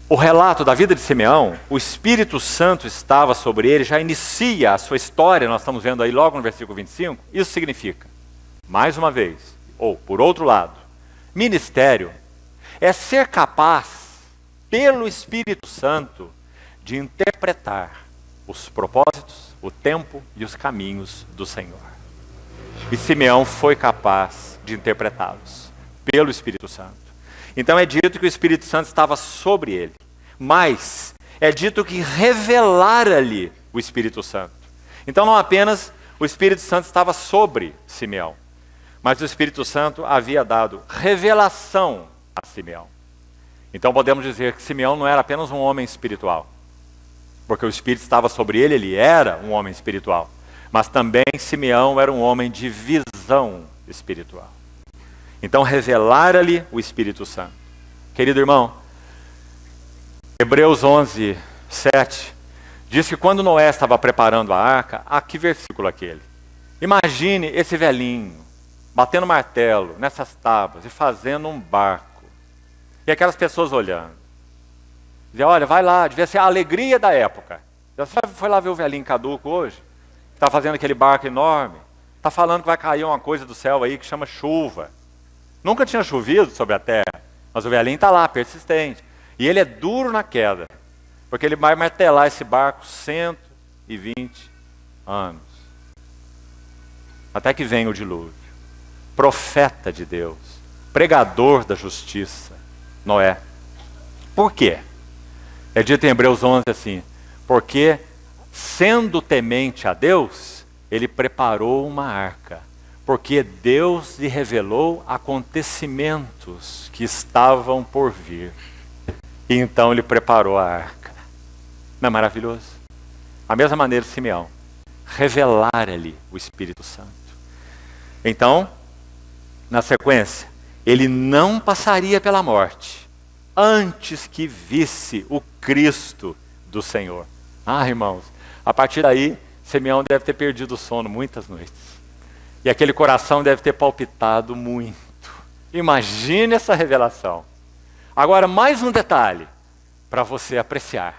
o relato da vida de Simeão, o Espírito Santo estava sobre ele, já inicia a sua história, nós estamos vendo aí logo no versículo 25. Isso significa, mais uma vez, ou por outro lado, ministério é ser capaz, pelo Espírito Santo, de interpretar os propósitos, o tempo e os caminhos do Senhor. E Simeão foi capaz de interpretá-los pelo Espírito Santo. Então é dito que o Espírito Santo estava sobre ele, mas é dito que revelara-lhe o Espírito Santo. Então não apenas o Espírito Santo estava sobre Simeão, mas o Espírito Santo havia dado revelação a Simeão. Então podemos dizer que Simeão não era apenas um homem espiritual, porque o Espírito estava sobre ele, ele era um homem espiritual. Mas também Simeão era um homem de visão espiritual. Então revelara-lhe o Espírito Santo. Querido irmão, Hebreus 11, 7, diz que quando Noé estava preparando a arca, que versículo aquele? Imagine esse velhinho, batendo martelo nessas tábuas e fazendo um barco. E aquelas pessoas olhando. Dizia, olha, vai lá, devia ser a alegria da época. Você foi lá ver o velhinho caduco hoje? Está fazendo aquele barco enorme. Está falando que vai cair uma coisa do céu aí que chama chuva. Nunca tinha chovido sobre a terra, mas o velhinho está lá, persistente. E ele é duro na queda, porque ele vai martelar esse barco 120 anos. Até que vem o dilúvio. Profeta de Deus, pregador da justiça, Noé. Por quê? É dito em Hebreus 11 assim, porque sendo temente a Deus, ele preparou uma arca, porque Deus lhe revelou acontecimentos que estavam por vir. E então ele preparou a arca. Não é maravilhoso? A mesma maneira de Simeão, revelar-lhe o Espírito Santo. Então, na sequência, ele não passaria pela morte, antes que visse o Cristo do Senhor. Irmãos, a partir daí, Simeão deve ter perdido o sono muitas noites. E aquele coração deve ter palpitado muito. Imagine essa revelação. Agora, mais um detalhe para você apreciar.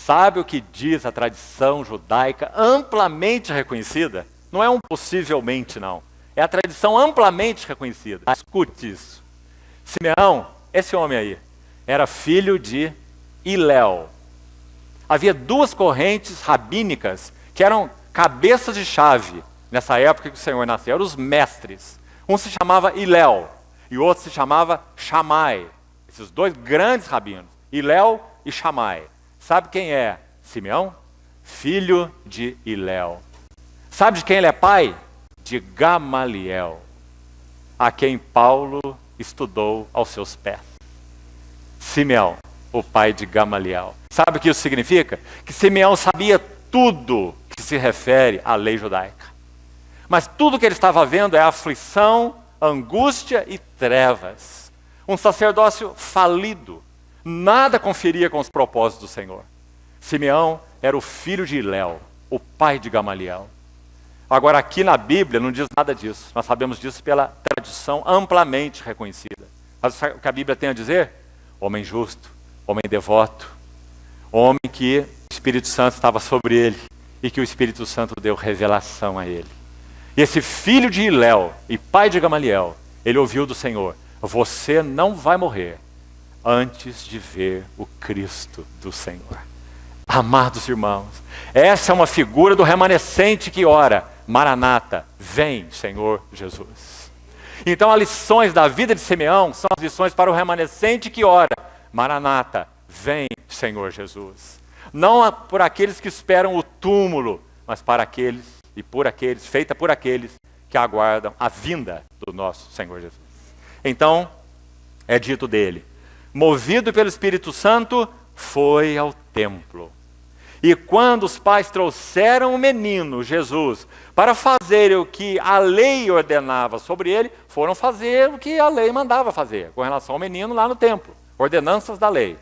sabe o que diz a tradição judaica amplamente reconhecida? Não é um possivelmente, não. É a tradição amplamente reconhecida. Escute isso. Simeão, esse homem aí, era filho de Hilel. Havia duas correntes rabínicas que eram cabeças de chave nessa época que o Senhor nasceu. Eram os mestres. Um se chamava Hilel e o outro se chamava Shammai. Esses dois grandes rabinos, Hilel e Shammai. Sabe quem é Simeão? Filho de Hilel. Sabe de quem ele é pai? De Gamaliel, a quem Paulo estudou aos seus pés. Simeão, o pai de Gamaliel. Sabe o que isso significa? Que Simeão sabia tudo que se refere à lei judaica. Mas tudo que ele estava vendo é aflição, angústia e trevas. Um sacerdócio falido. Nada conferia com os propósitos do Senhor. Simeão era o filho de Hilel, o pai de Gamaliel. Agora, aqui na Bíblia não diz nada disso. Nós sabemos disso pela tradição amplamente reconhecida. Mas o que a Bíblia tem a dizer? Homem justo, homem devoto, homem que o Espírito Santo estava sobre ele e que o Espírito Santo deu revelação a ele. E esse filho de Hilel e pai de Gamaliel, ele ouviu do Senhor: você não vai morrer antes de ver o Cristo do Senhor. Amados irmãos, essa é uma figura do remanescente que ora: Maranata, vem, Senhor Jesus. Então as lições da vida de Simeão são as lições para o remanescente que ora: Maranata, vem, Senhor Jesus. Não por aqueles que esperam o túmulo, mas para aqueles e por aqueles, feita por aqueles que aguardam a vinda do nosso Senhor Jesus. Então, é dito dele: movido pelo Espírito Santo, foi ao templo. E quando os pais trouxeram o menino, Jesus, para fazer o que a lei ordenava sobre ele, foram fazer o que a lei mandava fazer, com relação ao menino lá no templo. Ordenanças da lei.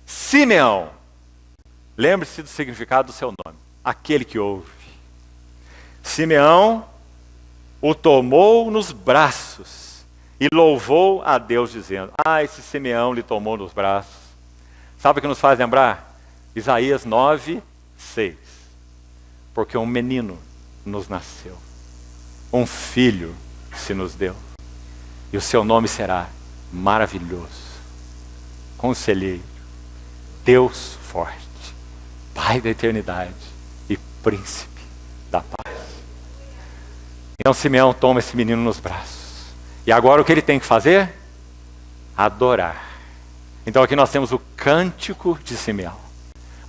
Simeão, lembre-se do significado do seu nome, aquele que ouve. Simeão o tomou nos braços e louvou a Deus, dizendo: esse Simeão lhe tomou nos braços. Sabe o que nos faz lembrar? Isaías 9, 6. Porque um menino nos nasceu, um filho se nos deu, e o seu nome será Maravilhoso, Conselheiro, Deus Forte, Pai da Eternidade e Príncipe da Paz. Então Simeão toma esse menino nos braços. E agora o que ele tem que fazer? Adorar. Então aqui nós temos o cântico de Simeão.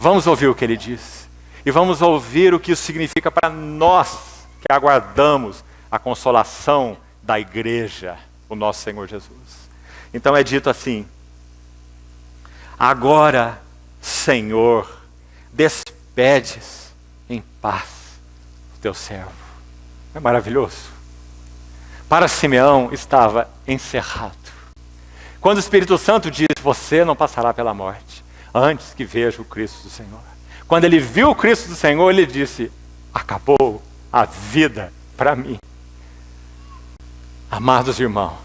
Vamos ouvir o que ele diz. E vamos ouvir o que isso significa para nós que aguardamos a consolação da igreja, o nosso Senhor Jesus. Então é dito assim: agora, Senhor, despedes em paz o teu servo. É maravilhoso. Para Simeão estava encerrado. Quando o Espírito Santo diz: você não passará pela morte antes que veja o Cristo do Senhor. Quando ele viu o Cristo do Senhor, ele disse: acabou a vida para mim. Amados irmãos,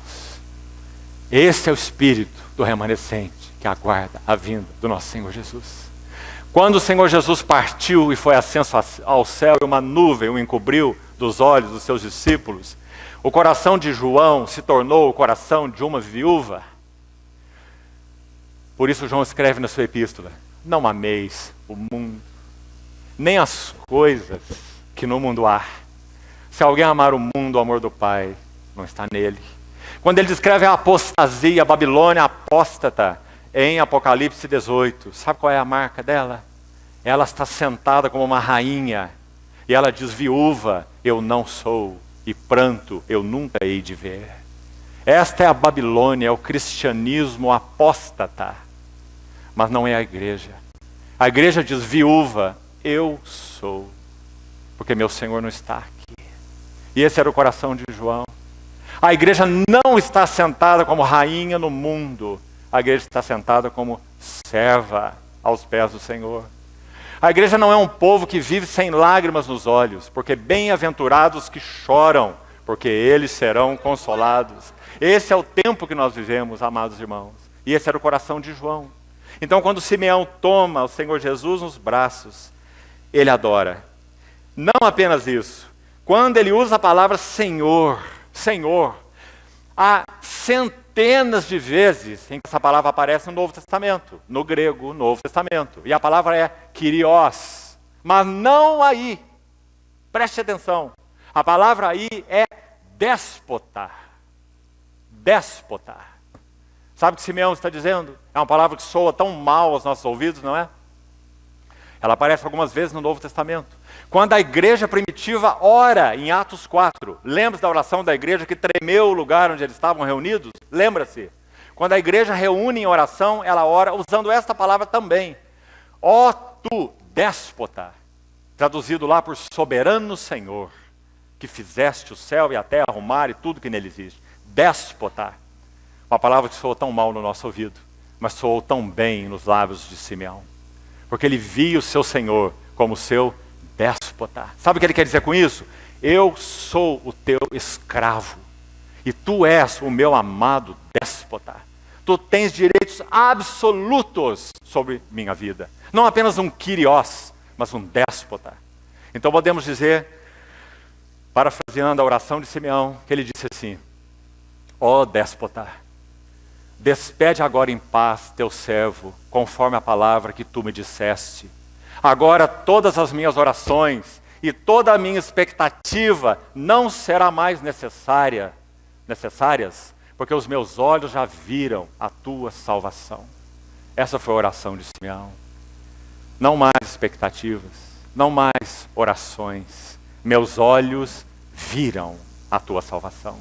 esse é o espírito do remanescente que aguarda a vinda do nosso Senhor Jesus. Quando o Senhor Jesus partiu e foi ascenso ao céu e uma nuvem o encobriu dos olhos dos seus discípulos, o coração de João se tornou o coração de uma viúva. Por isso João escreve na sua epístola: não ameis o mundo, nem as coisas que no mundo há. Se alguém amar o mundo, o amor do Pai não está nele. Quando ele descreve a apostasia, a Babilônia apóstata, em Apocalipse 18, sabe qual é a marca dela? Ela está sentada como uma rainha, e ela diz: viúva eu não sou, e pranto eu nunca hei de ver. Esta é a Babilônia, é o cristianismo apóstata. Mas não é a igreja. A igreja diz: viúva eu sou, porque meu Senhor não está aqui. E esse era o coração de João. A igreja não está sentada como rainha no mundo. A igreja está sentada como serva aos pés do Senhor. A igreja não é um povo que vive sem lágrimas nos olhos, porque bem-aventurados que choram, porque eles serão consolados. Esse é o tempo que nós vivemos, amados irmãos. E esse era o coração de João. Então, quando Simeão toma o Senhor Jesus nos braços, ele adora. Não apenas isso. Quando ele usa a palavra Senhor, Senhor, há centenas de vezes em que essa palavra aparece no Novo Testamento, no grego, Novo Testamento. E a palavra é Kyrios, mas não aí. Preste atenção. A palavra aí é déspota. Déspota. Sabe o que Simeão está dizendo? É uma palavra que soa tão mal aos nossos ouvidos, não é? Ela aparece algumas vezes no Novo Testamento. Quando a igreja primitiva ora em Atos 4, lembra-se da oração da igreja que tremeu o lugar onde eles estavam reunidos? Lembra-se? Quando a igreja reúne em oração, ela ora usando esta palavra também. Ó tu, déspota, traduzido lá por soberano Senhor, que fizeste o céu e a terra, o mar e tudo que nele existe. Déspota. Uma palavra que soou tão mal no nosso ouvido, mas soou tão bem nos lábios de Simeão. Porque ele via o seu Senhor como seu déspota. Sabe o que ele quer dizer com isso? Eu sou o teu escravo e tu és o meu amado déspota. Tu tens direitos absolutos sobre minha vida. Não apenas um Kyrios, mas um déspota. Então podemos dizer, parafraseando a oração de Simeão, que ele disse assim: ó déspota, despede agora em paz teu servo, conforme a palavra que tu me disseste. Agora todas as minhas orações e toda a minha expectativa não será mais necessárias, porque os meus olhos já viram a tua salvação. Essa foi a oração de Simeão. Não mais expectativas, não mais orações. Meus olhos viram a tua salvação.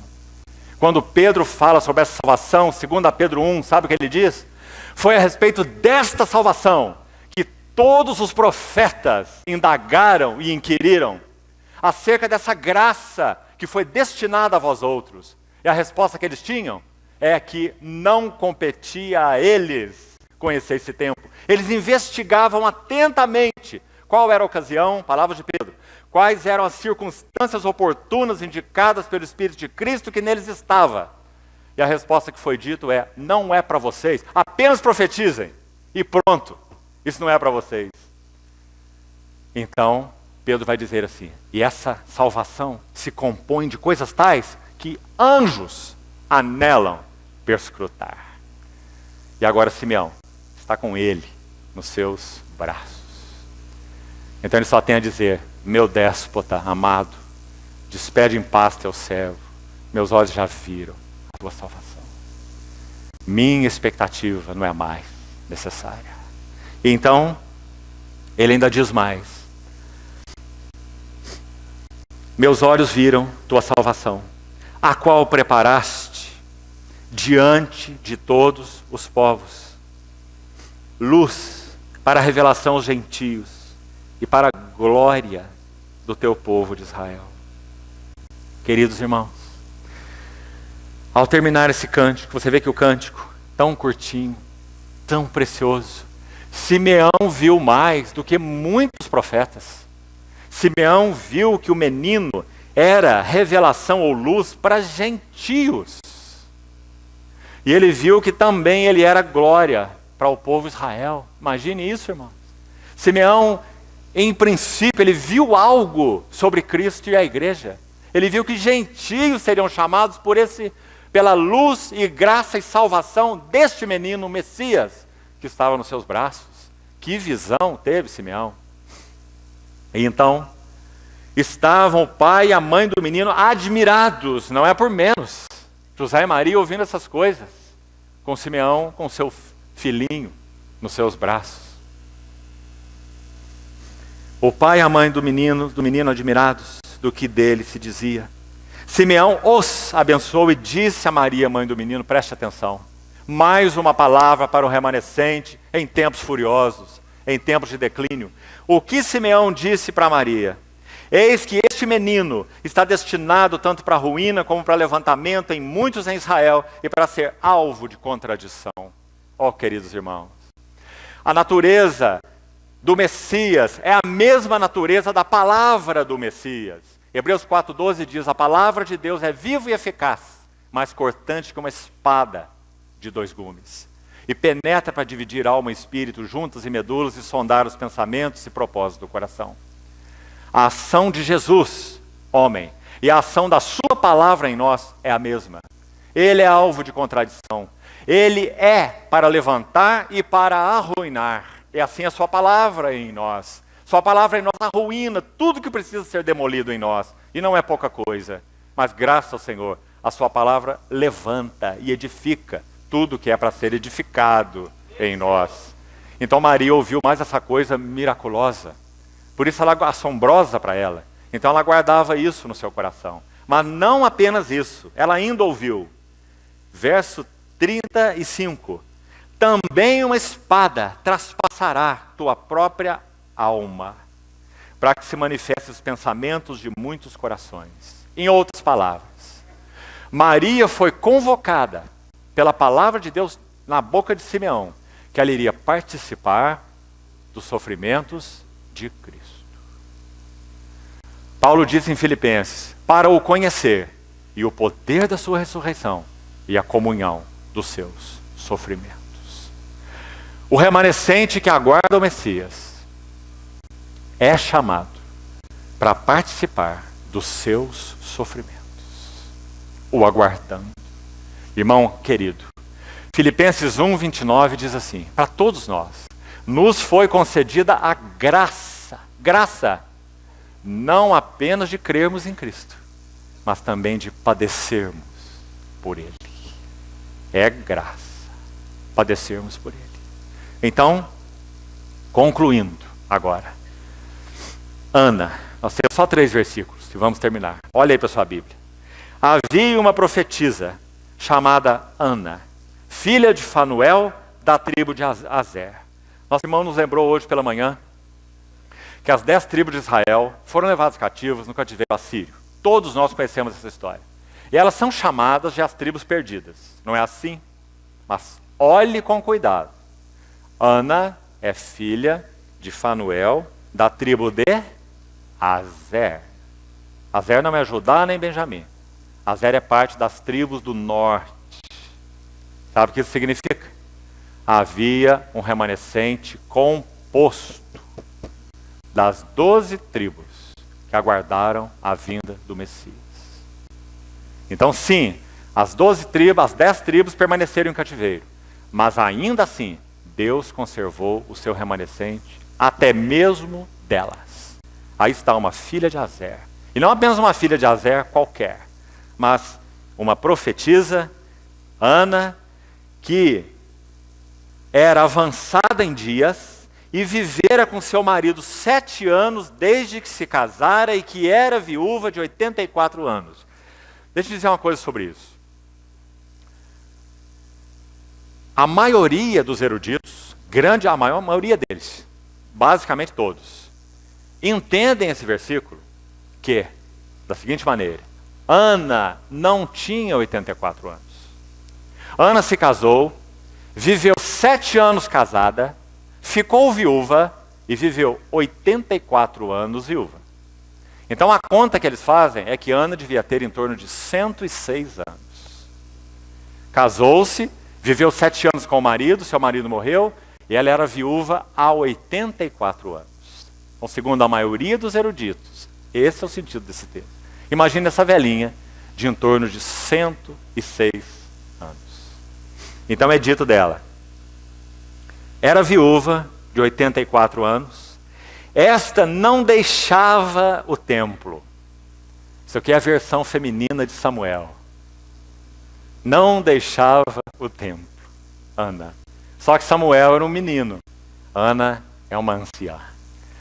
Quando Pedro fala sobre essa salvação, 2 Pedro 1, sabe o que ele diz? Foi a respeito desta salvação que todos os profetas indagaram e inquiriram acerca dessa graça que foi destinada a vós outros. E a resposta que eles tinham é que não competia a eles conhecer esse tempo. Eles investigavam atentamente qual era a ocasião, palavras de Pedro, quais eram as circunstâncias oportunas indicadas pelo Espírito de Cristo que neles estava. E a resposta que foi dito é: não é para vocês, apenas profetizem e pronto, isso não é para vocês. Então, Pedro vai dizer assim: e essa salvação se compõe de coisas tais que anjos anelam perscrutar. E agora Simeão está com ele nos seus braços. Então ele só tem a dizer: meu déspota amado, despede em paz teu servo, meus olhos já viram a tua salvação. Minha expectativa não é mais necessária. E então, ele ainda diz mais: meus olhos viram tua salvação, a qual preparaste diante de todos os povos, luz para a revelação aos gentios e para a glória do teu povo de Israel. Queridos irmãos, ao terminar esse cântico, você vê que o cântico, tão curtinho, tão precioso, Simeão viu mais do que muitos profetas. Simeão viu que o menino era revelação ou luz para gentios. E ele viu que também ele era glória para o povo de Israel. Imagine isso, irmão. Simeão, em princípio, ele viu algo sobre Cristo e a igreja. Ele viu que gentios seriam chamados pela luz e graça e salvação deste menino, o Messias, que estava nos seus braços. Que visão teve Simeão. E então, estavam o pai e a mãe do menino admirados, não é por menos. José e Maria ouvindo essas coisas, com Simeão, com seu filhinho nos seus braços. O pai e a mãe do menino admirados do que dele se dizia. Simeão os abençoou e disse a Maria, mãe do menino, preste atenção, mais uma palavra para o remanescente em tempos furiosos, em tempos de declínio. O que Simeão disse para Maria? Eis que este menino está destinado tanto para a ruína como para levantamento em muitos em Israel e para ser alvo de contradição. Ó, queridos irmãos, a natureza do Messias é a mesma natureza da palavra do Messias. Hebreus 4,12 diz: a palavra de Deus é viva e eficaz, mais cortante que uma espada de dois gumes. e penetra para dividir alma e espírito, juntas e medulas, e sondar os pensamentos e propósitos do coração. A ação de Jesus, homem, e a ação da sua palavra em nós é a mesma. Ele é alvo de contradição. Ele é para levantar e para arruinar. E assim a sua palavra em nós. Sua palavra em nós arruína tudo que precisa ser demolido em nós. E não é pouca coisa. Mas graças ao Senhor, a sua palavra levanta e edifica tudo que é para ser edificado em nós. Então Maria ouviu mais essa coisa miraculosa. Por isso ela assombrosa para ela. Então ela guardava isso no seu coração. Mas não apenas isso. Ela ainda ouviu. Verso 35. Também uma espada traspassará tua própria alma, para que se manifestem os pensamentos de muitos corações. Em outras palavras, Maria foi convocada pela palavra de Deus na boca de Simeão, que ela iria participar dos sofrimentos de Cristo. Paulo diz em Filipenses, para o conhecer e o poder da sua ressurreição e a comunhão dos seus sofrimentos. O remanescente que aguarda o Messias é chamado para participar dos seus sofrimentos, o aguardando. Irmão querido, Filipenses 1:29 diz assim, para todos nós, nos foi concedida a graça, não apenas de crermos em Cristo, mas também de padecermos por Ele. É graça, padecermos por Ele. Então, concluindo agora, Ana, nós temos só 3 versículos e vamos terminar. Olha aí para a sua Bíblia. Havia uma profetisa chamada Ana, filha de Fanuel, da tribo de Azer. Nosso irmão nos lembrou hoje pela manhã que as 10 tribos de Israel foram levadas cativas no cativeiro assírio. Todos nós conhecemos essa história. E elas são chamadas de as tribos perdidas. Não é assim? Mas olhe com cuidado. Ana é filha de Fanuel, da tribo de Azer. Azer não é Judá nem Benjamim. Azer é parte das tribos do norte. Sabe o que isso significa? Havia um remanescente composto das 12 tribos que aguardaram a vinda do Messias. Então sim, as 10 tribos permaneceram em cativeiro. Mas ainda assim, Deus conservou o seu remanescente, até mesmo delas. Aí está uma filha de Azer. E não apenas uma filha de Azer qualquer, mas uma profetisa, Ana, que era avançada em dias e vivera com seu marido 7 anos desde que se casara e que era viúva de 84 anos. Deixa eu dizer uma coisa sobre isso. A maioria dos eruditos, a maior maioria deles, basicamente todos, entendem esse versículo que, da seguinte maneira, Ana não tinha 84 anos. Ana se casou, viveu 7 anos casada, ficou viúva e viveu 84 anos viúva. Então a conta que eles fazem é que Ana devia ter em torno de 106 anos. Casou-se, viveu 7 anos com o marido, seu marido morreu, e ela era viúva há 84 anos. Então, segundo a maioria dos eruditos, esse é o sentido desse texto. Imagine essa velhinha de em torno de 106 anos. Então é dito dela, era viúva de 84 anos, esta não deixava o templo. Isso aqui é a versão feminina de Samuel. Não deixava o templo, Ana. Só que Samuel era um menino, Ana é uma anciã.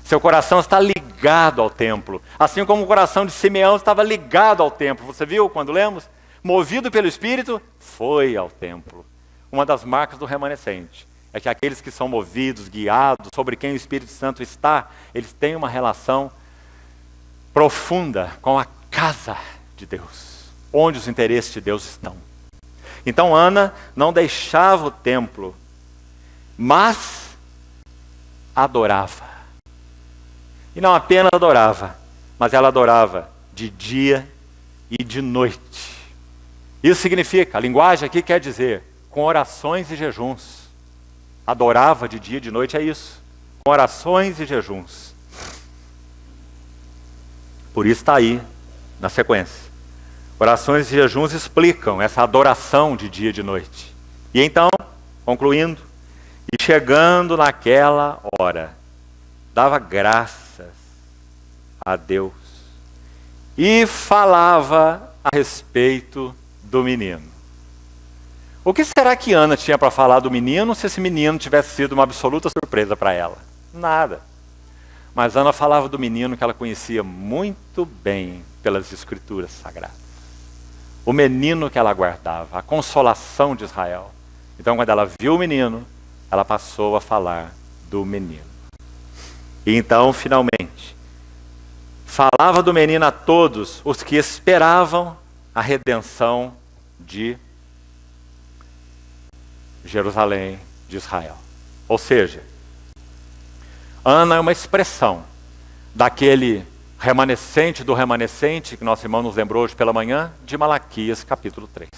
Seu coração está ligado ao templo, assim como o coração de Simeão estava ligado ao templo. Você viu quando lemos? Movido pelo Espírito, foi ao templo. Uma das marcas do remanescente é que aqueles que são movidos, guiados, sobre quem o Espírito Santo está, eles têm uma relação profunda com a casa de Deus, onde os interesses de Deus estão. Então Ana não deixava o templo, mas adorava. E não apenas adorava, mas ela adorava de dia e de noite. Isso significa, a linguagem aqui quer dizer, com orações e jejuns. adorava de dia e de noite, é isso, com orações e jejuns. Por isso está aí, na sequência. Orações e jejuns explicam essa adoração de dia e de noite. E então, concluindo, e chegando naquela hora, dava graças a Deus e falava a respeito do menino. O que será que Ana tinha para falar do menino se esse menino tivesse sido uma absoluta surpresa para ela? Nada. Mas Ana falava do menino que ela conhecia muito bem pelas escrituras sagradas. O menino que ela guardava, a consolação de Israel. Então, quando ela viu o menino, ela passou a falar do menino. E então, finalmente, falava do menino a todos os que esperavam a redenção de Jerusalém, de Israel. Ou seja, Ana é uma expressão daquele remanescente do remanescente, que nosso irmão nos lembrou hoje pela manhã, de Malaquias capítulo 3.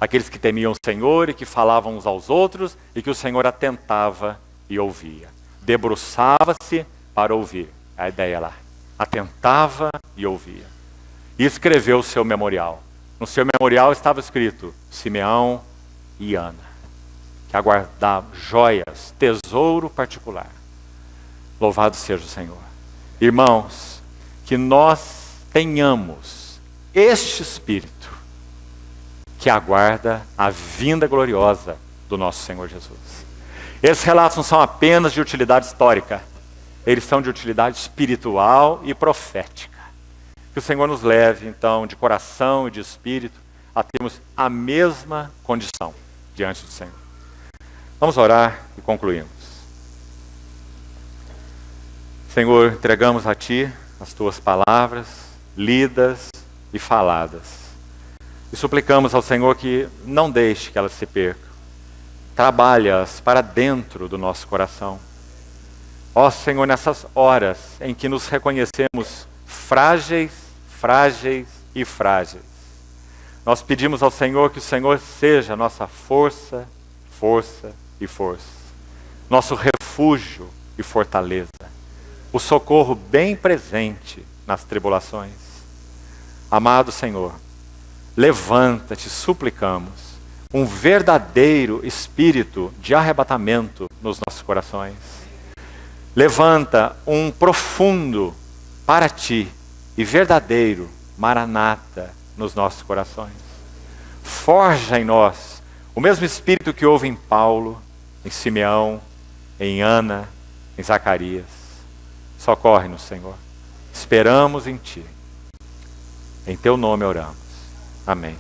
Aqueles que temiam o Senhor e que falavam uns aos outros e que o Senhor atentava e ouvia. Debruçava-se para ouvir. A ideia lá. Atentava e ouvia. E escreveu o seu memorial. No seu memorial estava escrito Simeão e Ana, que aguardavam joias, tesouro particular. Louvado seja o Senhor. Irmãos, que nós tenhamos este Espírito que aguarda a vinda gloriosa do nosso Senhor Jesus. Esses relatos não são apenas de utilidade histórica, eles são de utilidade espiritual e profética. Que o Senhor nos leve, então, de coração e de espírito, a termos a mesma condição diante do Senhor. Vamos orar e concluímos. Senhor, entregamos a Ti as Tuas palavras, lidas e faladas. E suplicamos ao Senhor que não deixe que elas se percam. Trabalha-as para dentro do nosso coração. Ó Senhor, nessas horas em que nos reconhecemos frágeis, frágeis e frágeis, nós pedimos ao Senhor que o Senhor seja nossa força, força e força. Nosso refúgio e fortaleza. O socorro bem presente nas tribulações. Amado Senhor, levanta-te, suplicamos, um verdadeiro espírito de arrebatamento nos nossos corações. Levanta um profundo para Ti e verdadeiro Maranata nos nossos corações. Forja em nós o mesmo espírito que houve em Paulo, em Simeão, em Ana, em Zacarias. Socorre-nos, Senhor. Esperamos em Ti. Em Teu nome oramos. Amém.